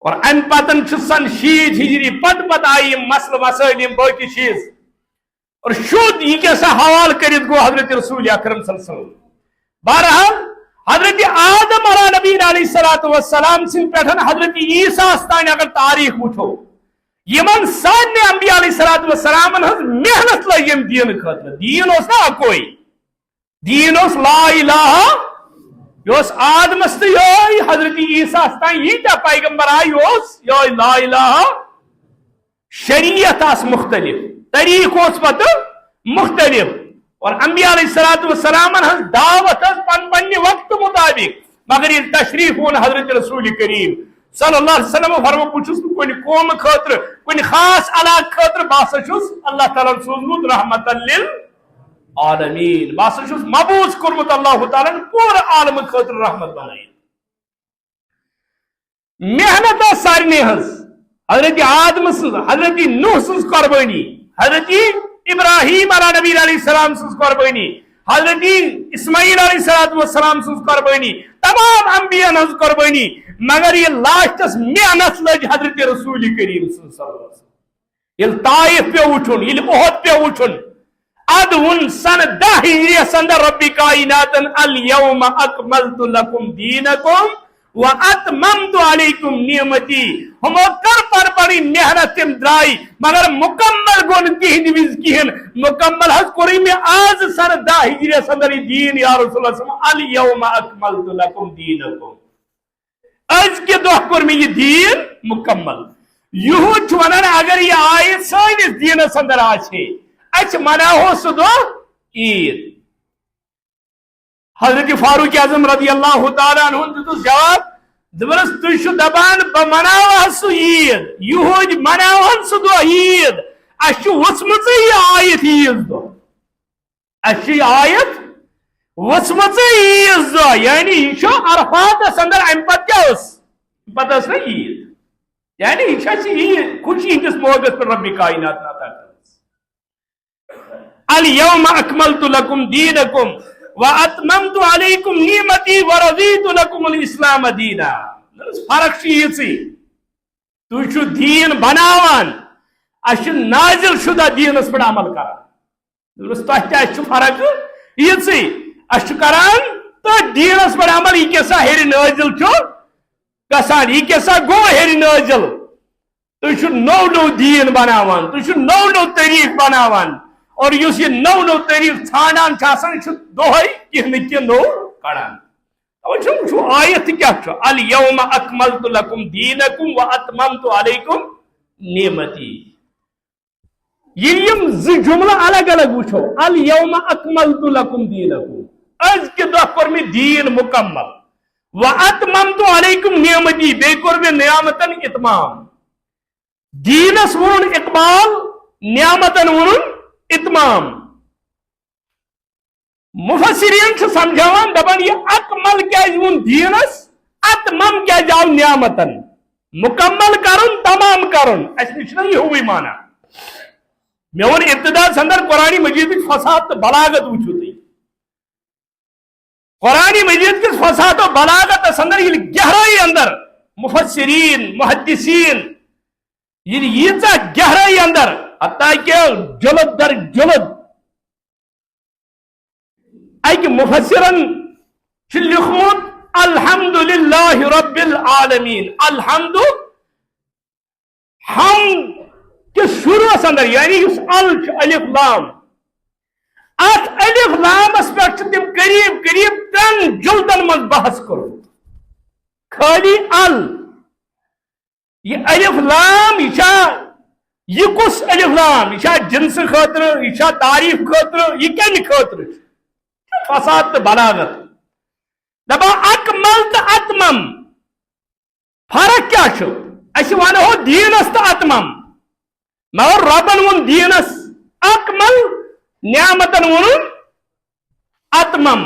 اور ان پتن سن 60 ہجری پت آئی مسل مسائل باقی چیز اور شد یہ کیسا حوال کرت گو حضرت رسول اکرم صلی اللہ علیہ وسلم بہرحال حضرت آدم علیہ نبی علیہ السلام سن پیٹھن حضرت عیسیٰ استان اگر تاریخ وچھو یمن سارے انبیاء علیہ السلام ہز محنت لگ یم دین خاطر دین اس نا کوئی دین اس لا الہ یہ آدمس تو یہ حضرت عیسیٰ استان یہ کیا پیغمبر آئی یہ لا الہ شریعت اس مختلف طریق اس پتہ مختلف اور انبیاء علیہ السلام ہز دعوت پن پنہ وقت مطابق مگر یہ تشریف ہون حضرت رسول کریم صلی اللہ علیہ وسلم فرمو پوچھس کن قوم خاطر کن خاص علاقہ خاطر باسا چھس اللہ تعالیٰ سوزمت رحمت للعالمین باسا چھس مبوس کرمت اللہ تعالیٰ پور عالم خاطر رحمت بنائی محنت سارنے ہز حضرت آدم حضرت نوح سز قربانی حضرت ابراہیم علیہ نبی علیہ السلام سز قربانی حضرت اسماعیل علیہ السلام سز قربانی تمام انبیاء ہز قربانی مگر یہ لاسٹس محنت لج حضرت رسول کریم صلی اللہ علیہ وسلم یہ طائف پہ وچھن یہ احد پہ وچھن اد ون سن 10 ہجری اندر رب کائنات الیوم اکملت لکم دینکم واتممت علیکم نعمتی ہم کر پر بڑی محنت تم درائی مگر مکمل گون تہند وز کہن مکمل حض کوری میں آز سن 10 ہجری اندر دین یا رسول اللہ صلی اللہ علیہ وسلم الیوم اکملت لکم دینکم آج کے دہ کور میں یہ دین مکمل یہود ونان اگر یہ آیت سانس دینس اندر آچے اچھ مناہو سہ دہ عید حضرت فاروق اعظم رضی اللہ تعالیٰ عنہ دتس جواب دبرس تھی دپان بہ مناو سہ عید یہود مناون سہ دہ عید اچھ وچمژ یہ آیت عیز دہ اچھ آیت وچمژ عیز دہ یعنی یہ عرفات اندر ام پتہ کیا پتہ نا عید یعنی یہ عید خوشی ہندس موقع پر رب کائنات عطا الیوم اکملت لکم دینکم واتممت علیکم نعمتی ورضیت لکم الاسلام دینا فرق یہ تھی دین بناوان اچھ نازل شدہ دینس پہ عمل کران تہ فرق یہ اچھ کران تو دینس پہ عمل یہ کیسا ہیر نازل گسان یہ کیسا گو ہیر نازل تھی نو نو دین بناوان تھی نو نو طریق بناوان اور اس یہ نو نو طریق ژھانڈان دہے کھہ نو کڑان آیت کیا الیوم اکملت لکم دینکم واتممت علیکم نعمتی یہ جملہ الگ الگ وچھو الیوم اکملت لکم دینکم آج کے دہ کور میں دین مکمل واتممت علیکم نعمتی بے کور میں نعمتن اتمام دینس ون اقبال نعمتن ون اتمام مفسرین سمجھاوان دپان یہ اکمل کیا ون دینس اتمم کیا جاؤ نعمتن مکمل کرن تمام کرن اس نش یہ ہوئی مانا میں ون ابتدا اندر قرآن مجید کی فصاحت تو بلاغت وچھو تھی قرآن مجید کی فصاحت و بلاغت اندر یہ گہرائی اندر مفسرین محدثین یہ گہرائی اندر حتیٰ کہ جلد در جلد ایک مفسرن لکھمت الحمدللہ رب العالمین. الحمد ہم کس شروعس اندر یعنی اس الف لام ات الف لامس پہ تم قریب قریب 3 جلدن من بحث کرو. خالی یہ الف لام یہ کس الف لام یہ جنس خاطر یہ تعریف خاطر یہ کم خاطر فساد تو بلاغت. دپا اکمل تو اتمم فرق کیا اس ونو دینس تو اتمم مگر ربن ون دینس اکمل نعمتن ون اتمم.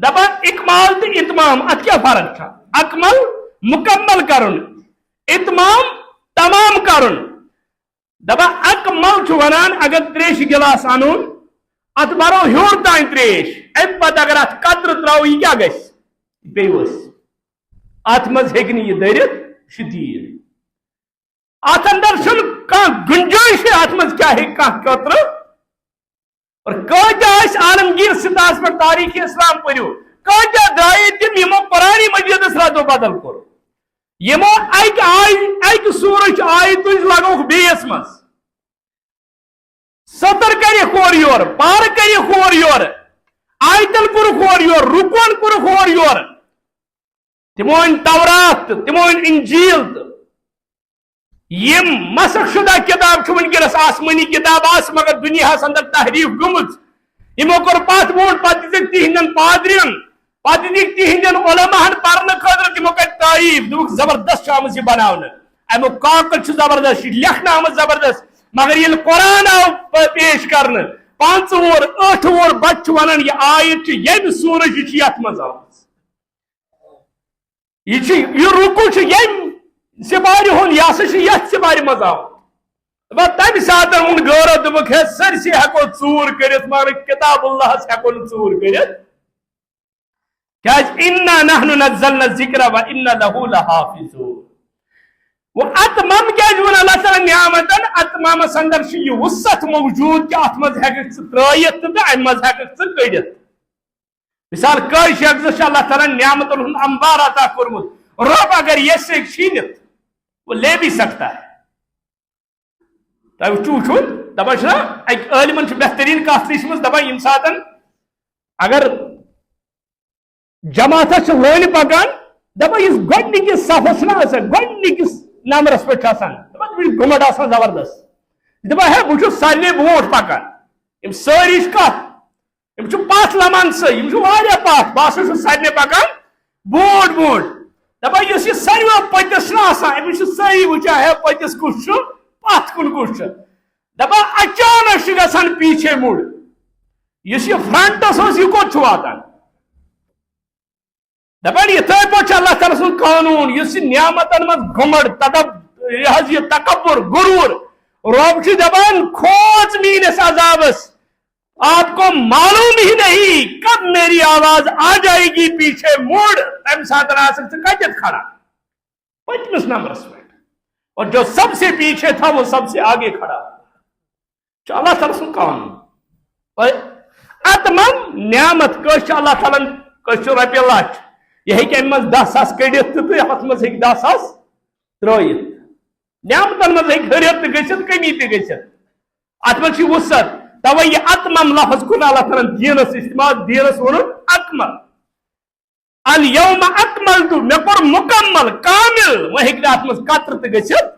دپا اکمال تو اتمام ات کیا فرق تھا؟ اکمل مکمل کرن اتمام تمام کرن. دپا اکمل ونان اگر 3 گلاس انون ات برو ہیور تین 3 ام پتہ اگر ات قطر تراو یہ کیا گھس بیوس ات مز ہیکنی یہ درت شدید ات اندر چھن کان گنجائش ہے ات مز کیا ہے کان قطر اور کاجا اس عالمگیر ستاس پر تاریخ اسلام پڑھو کاجا درائے تم یمو قرآن مجید رد و بدل کرو یمو ایک سورج آئی تج لگوک بیس مز سطر کری خور یور پار کری خور یور آیتن کور خور یور رکون کور خور یور تمون تورات تمون انجیل یم مسخ شدہ کتاب ونکس آسمانی کتاب آس مگر دنیا اندر تحریف گمت یمو کور پات ووٹ پتہ دک تہندین پادرین پتہ دک تہندین علماء پرن خاطر تمو کر تعریف دک زبردست آمت یہ بناون امیک کاکل زبردست لکھنا آمت زبردست مگر یہ قرآن آو پیش کرنے 5 وور 8 وور بچ ونان یہ آیت یم سورج یت مز آمت یہ رکو یم سپارِ ہن یہ ہسا یت سپارِ مز آمت تمہ سات اون غور دپک ہے سرسی ہیکو ژور کرت مگر کتاب اللہ ہیکو نا ژور کرت کیاز انا نحن نزلنا الذکر و انا له لحافظون. وہ اتمام کیا جو اللہ تعالی نعمتن اتمام اندر یہ وسعت موجود کہ ات مز ہیکک ترائیت تو ام مز ہیکک کڑت. مثال کئی شخص اللہ تعالی نعمتن ہند انبار عطا کورمت رب اگر یہ سے چھینت وہ لے بھی سکتا ہے. تھی وچھو دپان نا اک عالمن بہترین کت لیچمت دپان یم سات اگر جماعت لٲنہِ پکان دپان اس گۄڈنِکِس صفس نا گۄڈنِکِس نمبرس پہ گمٹ آسان زبردست دپان ہے بہ سارے برونٹ پکان ساری کت پتھ لمان سی پتھ بہ سارے پکان برونٹ برونٹ دپان اس یہ ساروی پتس آسان ساری وچان ہے پتس کس پتھ کن کس دپان اچانک گژھان پیچھے مڑ اس یہ فرنٹس یہ کوت واتان دپان یتھے پٲٹھۍ اللہ تعالیٰ سُنٛد قانون اس نعمتن مز گھمڑ یہ تکبر غرور رب دپان کھوژ میرس عذابس آپ کو معلوم ہی نہیں کب میری آواز آ جائے گی پیچھے مڑ تمہ سات کتت کھڑا پچمس نمبرس پہ اور جو سب سے پیچھے تھا وہ سب سے آگے کھڑا. اللہ تعالیٰ سن قانون اتمم نعمت کس اللہ تعالیٰ کس رۄپیہِ لچھ یہ ہیٚکہِ امہِ منٛز 10,000 کٔڑِتھ تہٕ اتھ منٛز ہیٚکہِ 10,000 ترٲیِتھ. نعمتن منٛز ہیٚکہِ ہُرٮ۪ر تہِ گٔژھِتھ کمی تہِ گٔژھِتھ اتھ منٛز چھِ وُسعت. توے یہ اتمم لفظ کن اللہ تعالیٰ دینس استعمال دینس ون اکمل الیوم اکملت مے کور مکمل کامل وہ ہیٚکہِ اتھ منٛز قطر تہِ گٔژھِتھ.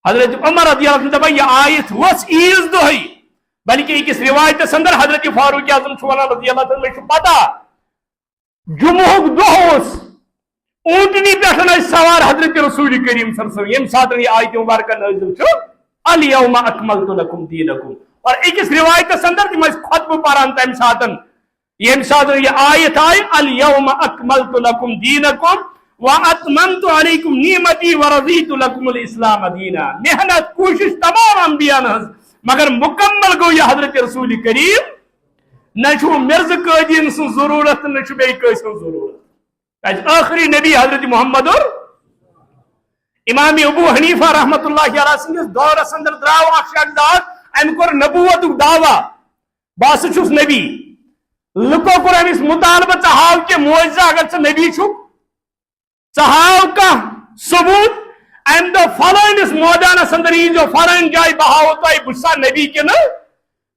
حضرت عمر رضی اللہ عنہ دپان یہ آیت وس عیز دۄہٕے بلکہ أکِس روایتس اندر حضرت فاروق اعظم چھُ ونان رضی اللہ عنہ مے چھُ پتہ جمعہ دۄہ اوس اونٹنی پٮ۪ٹھ سوار حضرت رسول کریم صلی اللہ علیہ وسلم ییٚمہِ ساتہٕ یہ آیت مبارکہ نازل چھُ الیوم اکملت لکم دینکم. اور ایکس روایتس اندر تم خطبہ پران تمہ ساتن یم سات یہ آیت آئی الیوم اکملت لکم دینکم واتممت علیکم نعمتی ورضیت لکم الاسلام دینا. محنت کوشش تمام انبیاء مگر مکمل گو یہ حضرت رسول کریم نہ مرز قادین سن ضرورت نہ بی سن ضرورت. آخری نبی حضرت محمد اور امام ابو حنیفہ رحمت اللہ علیہ سندس دورس اندر دراو اخ شخص ام کور نبوت دعوی بہٕ چھُس نبی لکو کور امس مطالبہ ژہاو کہ معجزہ اگر ژٕ نبی چھُکھ ژہاو کانٛہہ ثبوت امہ دۄہ فلٲنِس مٲدانس اندر ییٖزیو فلٲنۍ جایہِ بہٕ ہاوو تۄہہِ بہٕ چھُسا نبی کنہٕ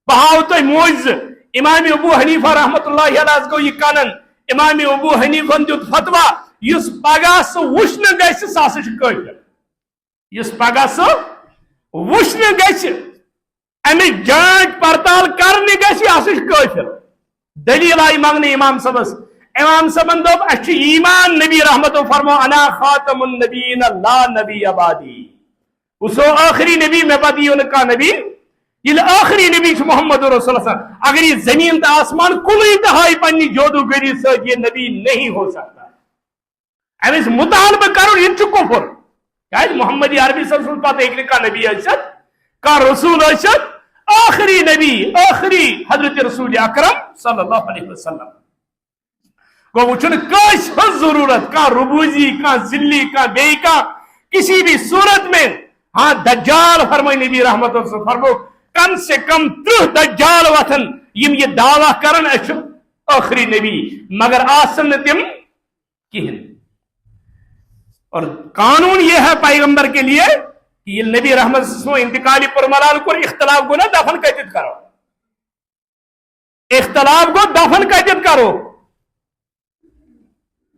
بہٕ ہاوو تۄہہِ معجزہ امام ابو حنیفہ رحمۃ اللہ علیہ گو یہ کنن امام ابو حنیفن دیت فتوا یس پگہ سہ وچھنہ گژھِ سہ ہسا چھُ کٲفر یس پگہ سہ وچھنہ گژھِ امچ جانچ پڑتال کرنہ گژھِ یہ ہسا چھُ کٲفر دلیل آئی منگنے امام صبس امام صبن دوپ اچھ ایمان نبی رحمت فرمو انا خاتم النبیین لا نبی آبادی اسو آخری نبی میں بدیون کا نبی یہ آخری نبی محمد رسول اللہ صلی اللہ علیہ وسلم اگر یہ زمین تا آسمان کلی دہائی پنی جادوگری سے یہ نبی نہیں ہو سکتا اب اس مطالبہ کرو یہ کفر کیا محمد عربی صلی اللہ علیہ وسلم پتہ ایک کا نبی اشد کا رسول اشد آخری نبی آخری حضرت رسول اکرم صلی اللہ علیہ وسلم گو وچھن کاش ضرورت کا ربوزی کا ذلی کا بے کا کسی بھی صورت میں ہاں دجال فرمائی نبی رحمت اللہ فرمو کم سے کم 30 دجال وطن یم یہ دعویٰ کرن اچھو آخری نبی مگر آسن تم کہن اور قانون یہ ہے پیغمبر کے لیے کہ یہ نبی رحمت صلی انتقالی پر ملال کو اختلاف کو نہ دفن قیدت کرو اختلاف کو دفن قیدت کرو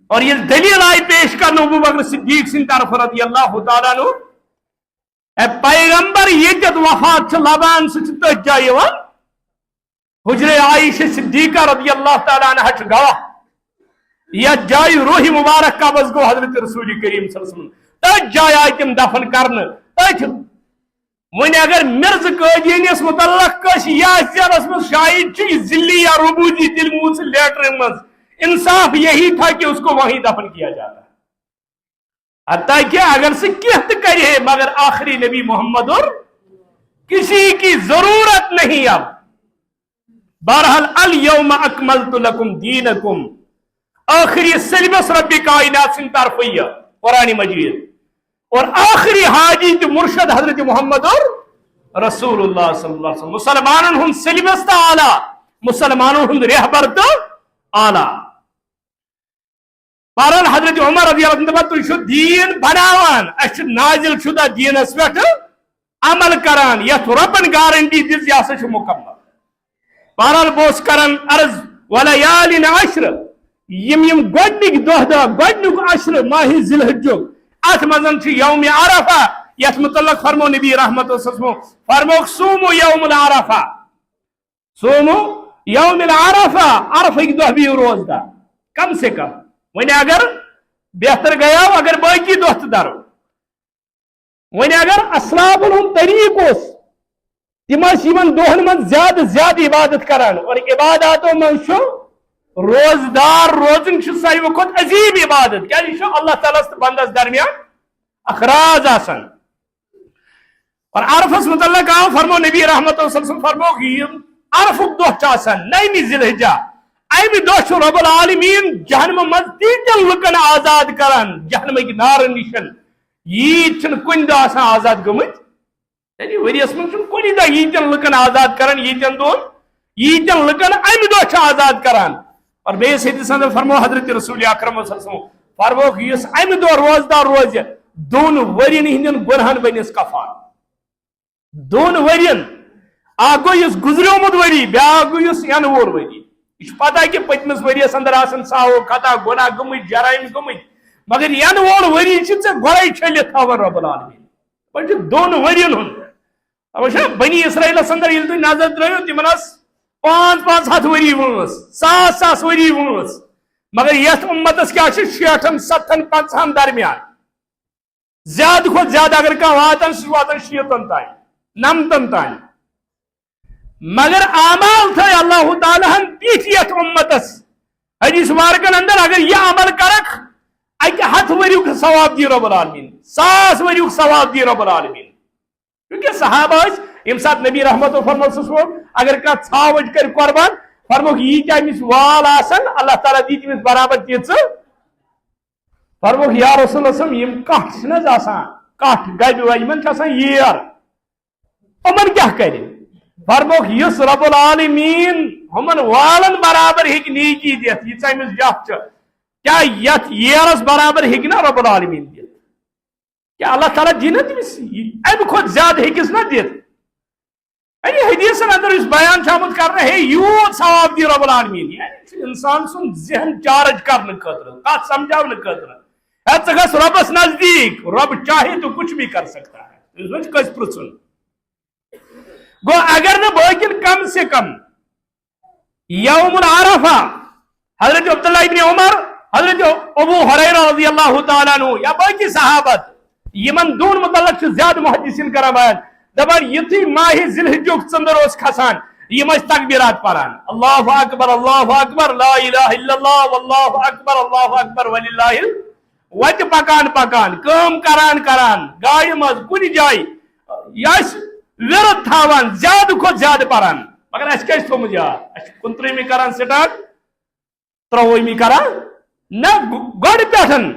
اور یہ دلیل آئی پیش کرنا ابو بکر صدیق سن طرف رضی اللہ تعالیٰ عنہ پیغمبر یتت وفات لبان سہ جائے حجر عائشہ صدیقہ رضی اللہ تعالیٰ عنہ گواہ یا جائے روح مبارک قبض گو حضرت رسول کریم صلی اللہ علیہ وسلم تت جائے آئی تم دفن کرنے ون اگر مرز قٲدیٖنس متعلق کس یس من شاید ذلی یا ربوجی دلموس لیٹر مز انصاف یہی تھا کہ اس کو وہیں دفن کیا جاتا حتیٰ کہ اگر سے کہت کرے مگر آخری نبی محمد اور کسی کی ضرورت نہیں اب بہرحال الیوم اکملت لکم دینکم آخری سلیبس رب کائنات سن طرفیہ قرآن مجید اور آخری حاجی تو مرشد حضرت محمد اور رسول اللہ صلی اللہ علیہ وسلم مسلمانوں ہن سلیبس تا آلہ مسلمانوں ہن رہبر تا آلہ بہرحال حضرت عمر رضی اللہ عنہ تو دین بناوان اچھ نازل شدہ دین اس وقت عمل کران یا تو ربن گارنٹی دل یا سچ مکمل بہرحال بوس کرن عرض ولیال عشر یم گڈنک دہ گڈنک عشر ماہ ذی الحجہ ات مزن چھ یوم عرفہ یت متعلق فرمو نبی رحمت اللہ فرمو صومو یوم العرفہ صومو یوم العرفہ عرفہ دہ بھی روز دا کم سے کم ون اگر بہتر گیا اگر باقی دہ درو ون اگر اسلاف ہند طریق اس تم دہن من زیادہ زیادہ عبادت کران اور عباداتوں من روزدار روزن ساروی کھت عظیم عبادت کیا اللہ تعالیٰ بندس درمیان اخراج آسان اور عرفس متعلق آو فرمو نبی رحمت اللہ صلی اللہ علیہ وسلم فرمو عرفک دہ چاسان نئی ذی الحجہ امہ دہ رب العالمین جہنم مز تیتن لکن آزاد کران جہنمک نار نشن یت کن دہ آسان آزاد گمت یعنی ورس من کن دہ یتن لکن آزاد کران یتن دون یتن لکن امہ دہ آزاد کران اور بیس حدیث اندر فرمو حضرت رسول اکرم صلی اللہ علیہ وسلم فرمو یس امہ دہ روزدار روز دون ورین ہندین گنہن بنس کفار دون ورین اکھ گو یس گزریومت وری بیاکھ گو یس ین وول وری یہ پتہ کہ پتمس ورس اندر آسان ساو خطا گناہ گمت جرائم گمت مگر ین وول وری گۄڈے چھلتھ تھاون رب العالمین وۄنۍ دون ورین ہُنٛد بنی اسرائیلس اندر ییٚلہِ تُہۍ نظر ترٲیِو تِمن ٲس 500 ؤری وٲنٛس 100 ؤری وٲنٛس مگر یتھ امتس کیا 60 70 50 درمیان زیادٕ کھۄتہٕ زیادٕ اگر کانٛہہ واتان سُہ چھُ واتان 60 تانۍ 90 تانۍ مگر اعمال تھے اللہ تعالیٰ ہن تیتھ یتھ امتس حدیث مبارکن اندر اگر یہ عمل کرکھ اکہ 100 ؤریُک ثواب دی رب العالمین 100 ؤریُک ثواب دی رب العالمین کیونکہ صحابہ یم سات نبی رحمت فرمو اگر کانٛہہ ژھاوج کر قربان فرموک یہ امس وال آسن اللہ تعالیٰ دی تمس برابر تیژ فرموک یا رسول اللہ صلی یم کٹھ چھنہ آسان کٹھ گبہِ یمن چھ آسان ییر یمن کیا کرِ فرموک یس رب العالمین ہمن والن برابر ہیک نیکی دیت یہ امس جت کیا یت یرس برابر ہیک نا رب العالمین دت کیا اللہ تعالیٰ دی نا تمس ام کھت زیادہ ہیکس نا دت یعنی حدیثن اندر اس بیان آمت کرنا ہے یوت ثواب دی رب العالمین یعنی انسان سن ذہن چارج کرنے خاطر کت سمجھانے خاطر گھس ربس نزدیک رب چاہے تو کچھ بھی کر سکتا ہے کس پرسن گو اگر نہ باقین کم سے کم یوم العرفہ حضرت عبداللہ ابن عمر حضرت ابو ہریرہ رضی اللہ تعالیٰ عنہ یا باقی صحابت یمن دون متعلق سے زیادہ محدثین کرام بیان دبان یتھی ماہ ذی الحجہ ژندر اس کھسان یم تکبیرات پران اللہ اکبر لا الہ الا اللہ واللہ اکبر وللہ وت پکان پکان کام کران گاڑی مز کن جائے یس ورد تھاوان زیادہ کھت زیادہ پران مگر اس کیا تھومت یاد 29 کران سٹارٹ 23 کران نہ گۄڈٕ پٮ۪ٹھ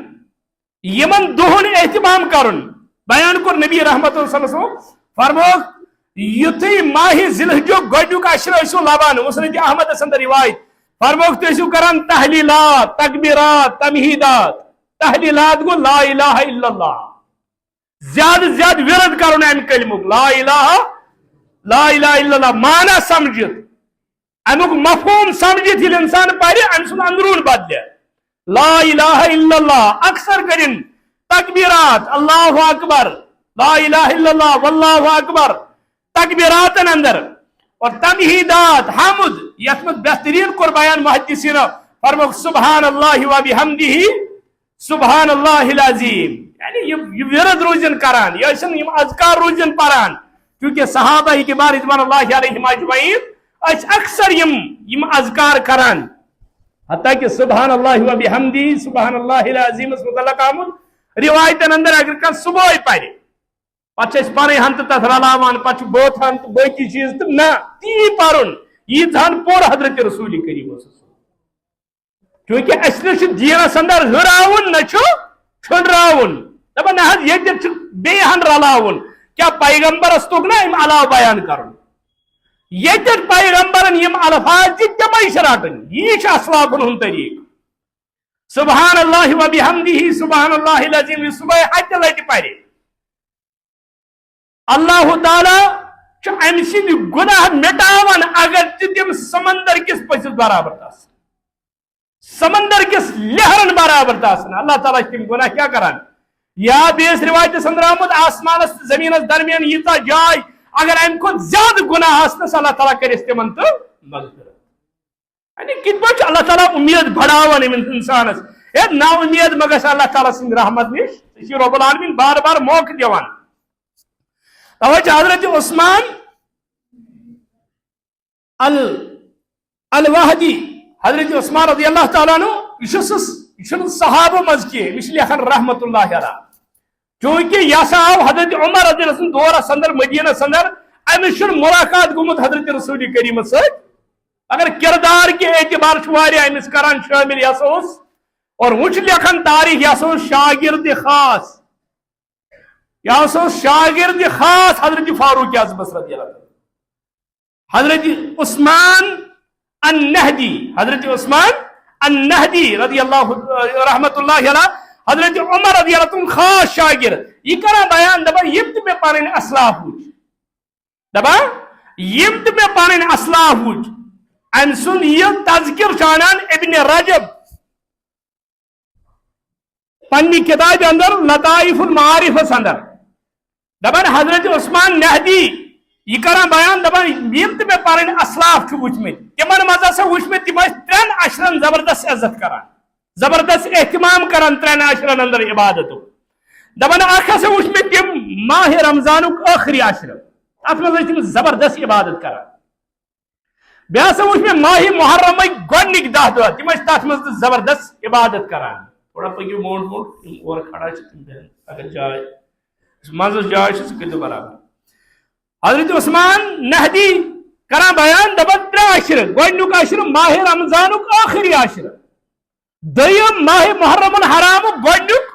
یمن دہن اہتمام کرن بیان کور نبی رحمت اللہ صلی اللہ علیہ وسلم فرموک یتھی ماہ ذی الحجہ گۄڈنیُک عشر ٲسِو لبان مسند احمد اندر روایت فرموک تُہۍ ٲسِو کران تحلیلات تکبیرات تمہیدات تحلیلات گو لا الہ الا اللہ زیادہ زیادہ ورد کرن امہ کلمک لا الہ الا اللہ معنی سمجھت امیک مفہوم سمجھت ییٚلہِ انسان پرِ امہ سُنٛد اندرون بدلہِ لا الہ الا اللہ اکثر کرن تکبیرات اللہ اکبر لا الہ الا اللہ واللہ اکبر تکبیرات اندر اور تمہیدات حمد یت میں بہترین قر بیان محدثین فرموک سبحان اللہ و بحمدہ سبحان اللہ العظیم یعنی یہ ورد روزن کران یہ اذکار روزن پران کیونکہ صحابہ کبار رضوان اللہ علیہم اجمعین اکثر یم اذکار کران حتیٰ کہ سبحان اللہ و بحمدہ سبحان اللہ العظیم اس متعلق آمد روایتن اندر اگر کان صبح پرِ پتہ پانے ہن تک رلاوان پتہ بوت ہن باقی چیز تو نہ تی پرن یہ ہن پور حضرت رسول کریم کیونکہ اس دینس اندر ہراون نہ چھڑراون دپان نہ یہ بی ہن رلاون کیا پیغمبر استوک نا ام علاوہ بیان کرن یہ پیغمبرن یم الفاظ تمے شراٹن یہ اسلافن ہن طریق سبحان اللہ و بحمدہ سبحان اللہ العظیم صبح ہتھ لٹہ پرِ اللہ تعالی ام سند گناہ مٹاون اگر تم سمندر کس پسس برابر تاس سمندر کس لہرن برابر تاس اللہ تعالیٰ تم گناہ کیا کران یا بیس روایت اندر آمد آسمانس زمینس درمیان ییتا جائے اگر ام کھت زیادہ گناہ آسنس اللہ تعالیٰ کرس تمن تو مغفرت یعنی کت پہ اللہ تعالیٰ امید بڑھاون انسانس اے نا امید مگس اللہ تعالیٰ سند رحمت نش رب العالمین بار بار موقع دیوان توجہ حضرت عثمان الوحدی حضرت عثمان رضی اللہ تعالیٰ عنہ یہ صحابہ مز کی لکھن رحمت اللہ علیہ چونکہ یہ آو حضرت عمر رضی اللہ عنہ دورس اندر مدینہ اندر امس ملاقات گومت حضرت رسول کریم ست اگر کردار کے اعتبار امس کران شامل یہ اور وچ لکھن تاریخ یہ شاگرد خاص شاگرد خاص حضرت فاروق اعظم رضی اللہ عنہ حضرت عثمان النہدی حضرت عثمان النہدی رضی اللہ رحمت اللہ علیہ حضرت عمر رضی اللہ عنہ خاص شاگرد یہ کرا بیان دبا یم تو میں پانین اسلاف وچ دبا یم تو میں پانین اسلاف وچ انسن یہ تذکر شانان ابن رجب پنی کتاب اندر لطائف المعارف اندر دبان حضرت عثمان نہدی یہ کران بیان دبان یم تو میں پانین اسلاف چھ وچمت تمن مزہ سے وچمت تم ترین عشرن زبردست عزت کران زبردست اہتمام کران ترین عشرن اندر عبادت دبان آخر سے وچمت تم ماہ رمضان آخری عشر ات میں تم زبردست عبادت کران بیاہ سے وچمت ماہ محرم گۄڈنِک 10 دۄہ تم تات مز زبردست عبادت کران تھوڑا پکیو مونٹ اور کھڑا اگر جائے مزس جائے سہ برابر حضرت عثمان نہدی کران بیان دبان 3 عشر گۄڈنیُک عشر ماہ رمضان آخری عشر دویم ماہ محرم الحرام گۄڈنیُک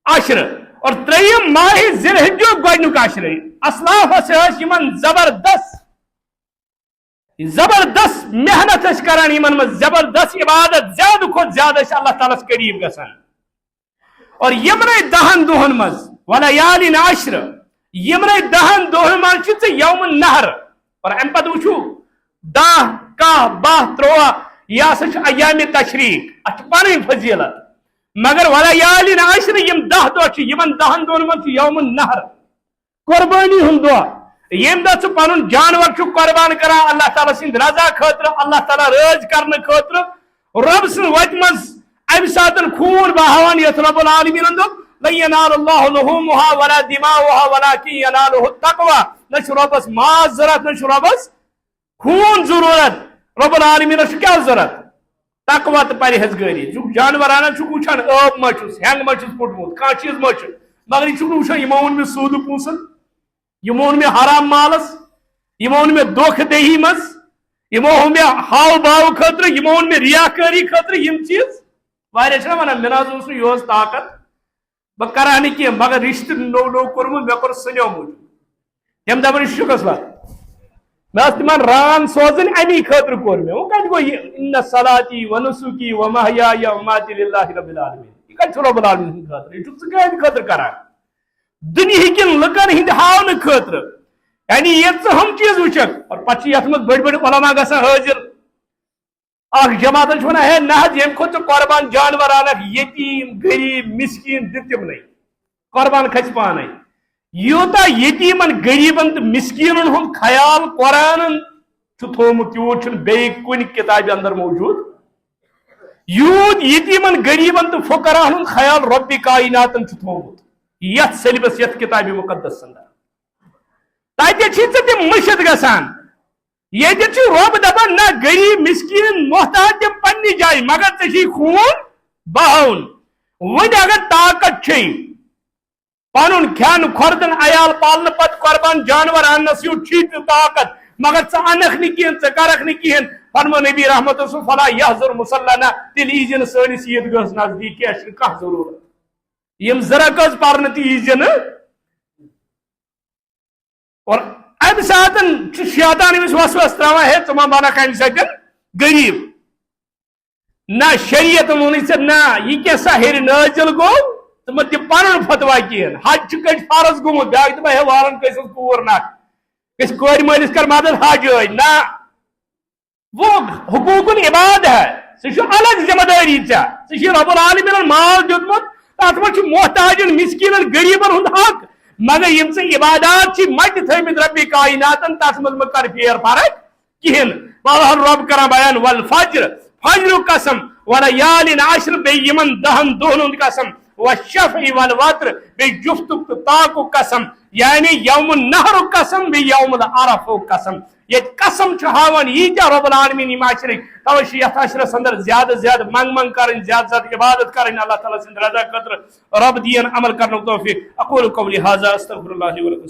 عشر اور تریم ماہ ذی الحجہ گۄڈنیُک عشر اسلاف یمن زبردست زبردست محنت کران یمن من زبردست عبادت زیادہ کھت زیادہ اللہ تعالیٰ قریب گژھان اور یمنے 10 دہن مز ولیالین عشر یمنے 10 دہن مز چھ یوم النہر اور ام پتہ وچھو 10 کاہ 12 13 یہ ہسا چھ ایام تشریق اتھ پنن فضیلت مگر ولیالین عشر یم 10 دہ چھ یمن 10 دہن مز یوم النہر قربانی ہند دہ یم دہ ثہ پن جانور چھ قربان کران اللہ تعالیٰ سند رضا خاطر اللہ تعالیٰ رٲض کرنے خاطر رب سن وت مز ام سات خون بہاوان یت رب العالمین دپ لن ینال اللہ لحومها ولا دماؤها ولكن يناله التقوى نش ربس ماز ضرورت نش ربس خون ضرورت رب العالمین کیا ضرورت تقوی تو پرہیزگاری جانورانہ وچان اب ما چھس ہینگ ما چھس پھٹمت کھانا چیز ما چھ مگر یہ وچان یمو اون میں سود پونسن یمو اون میں حرام مالس یمو اون میں دھوکہ دہی مز یمو اون میں ہاؤ باو خاطر یمو اون میں ریاکاری خاطر یم چیز واریاہ چھنا ونان مے ناز اوس یہ طاقت بہ کرا نہ کی مگر رشتہ نو نو کورمت مے کور سنیو موجود یم دپن شکس بات میں تمن ران سوزن امی خاطر کور میں وہ کت گو ان صلاتی و نسکی و محیای و مماتی للہ رب العالمین یہ کت رب العالمین خاطر یہ خاطر کران دنیا کن لکن ہند ہاؤن خاطر یعنی یہ ہم چیز وچک اور پچھ یت مز بڑ بڑ علماء گژھان حاضر اخ جماعت ونان ہے نہ یم کھت قربان جانور انک یتیم غریب مسکین دتم نہیں قربان کھس پانے یوتا یتیمن غریبن تو مسکینن ہند خیال قرآن تھومت تیوت بیٚیہِ کُنہِ کتابہِ اندر موجود یوت یتیمن غریبن تو فقراہن ہند خیال رب کائناتن تھومت یتھ سیلبس یتھ کتابِ مقدس اندر تتہِ چھ تم مشد گژھان یہ رب دپان نہ غریب مسکین محتاج تم پنہ جائے مگر ژےٚ خون بہاون ون اگر طاقت چھ پن کھین خوردن عیال پالنے پتہ قربان جانور انس یوت چھ طاقت مگر ژٕ انکھ نہٕ کہین ژٕ کرکھ نہٕ کہین فرمو نبی رحمت فلا یحضر مصلنا تیل ایزی نہٕ سٲنِس عیٖدگاہس نزدیٖک کینٛہہ چھنہٕ کانٛہہ ضروٗرت یم زرکز پرنہٕ تہِ ایزی نہٕ اور ام سات شیطان امس وسوس تراوان ہے ژٕ ما بنکھ امہ سۭتۍ غریب نہ شریعت ووٚنُے ژےٚ نہ یہ کیٛاہ ہیٚرِ نٲزِل گوٚو ژٕ مہ دِ پنُن فتوا کہین حج چھ کٔٹۍ فرض گوٚمُت بیاکھ دپان ہے والن کٲنٛسہِ کوٗر نکھ گژھِ کورِ مٲلِس کر مدد حج ٲدۍ نہ وہ حقوق العباد ہے سُہ چھُ الگ ذمہ دٲری ژےٚ ژےٚ رب العالمینن مال دیُتمُت تتھ منٛز چھُ محتاجن مسکینن غریبن ہُنٛد حق مگر یم ژےٚ عبادات چھ مٹ تھٲمٕتۍ ربِ کائناتن تتھ منٛز مہ کر پھیر فرق کہین والہن رب کران بیان والفجر فجرُک قسم ولیالین عشر بیٚیہِ یمن 10 دۄہن ہُنٛد قسم والشفع والوتر بیٚیہِ جفتُک تہٕ طاقُک قسم یعنی یوم النہرُک قسم بیٚیہِ یوم العرفُک قسم یہ قسم چھ ہاوان ییٖتیاہ رب العالمین یم عشرٕکۍ توے چھ یتھ عشرس اندر زیادہ زیادہ منگ کرن زیادہ زیادہ عبادت کرن اللہ تعالیٰ سند رضا خاطر رب دین عمل کرنُک توفیق اقول قولی ھذا استغفر اللہ لی ولکم.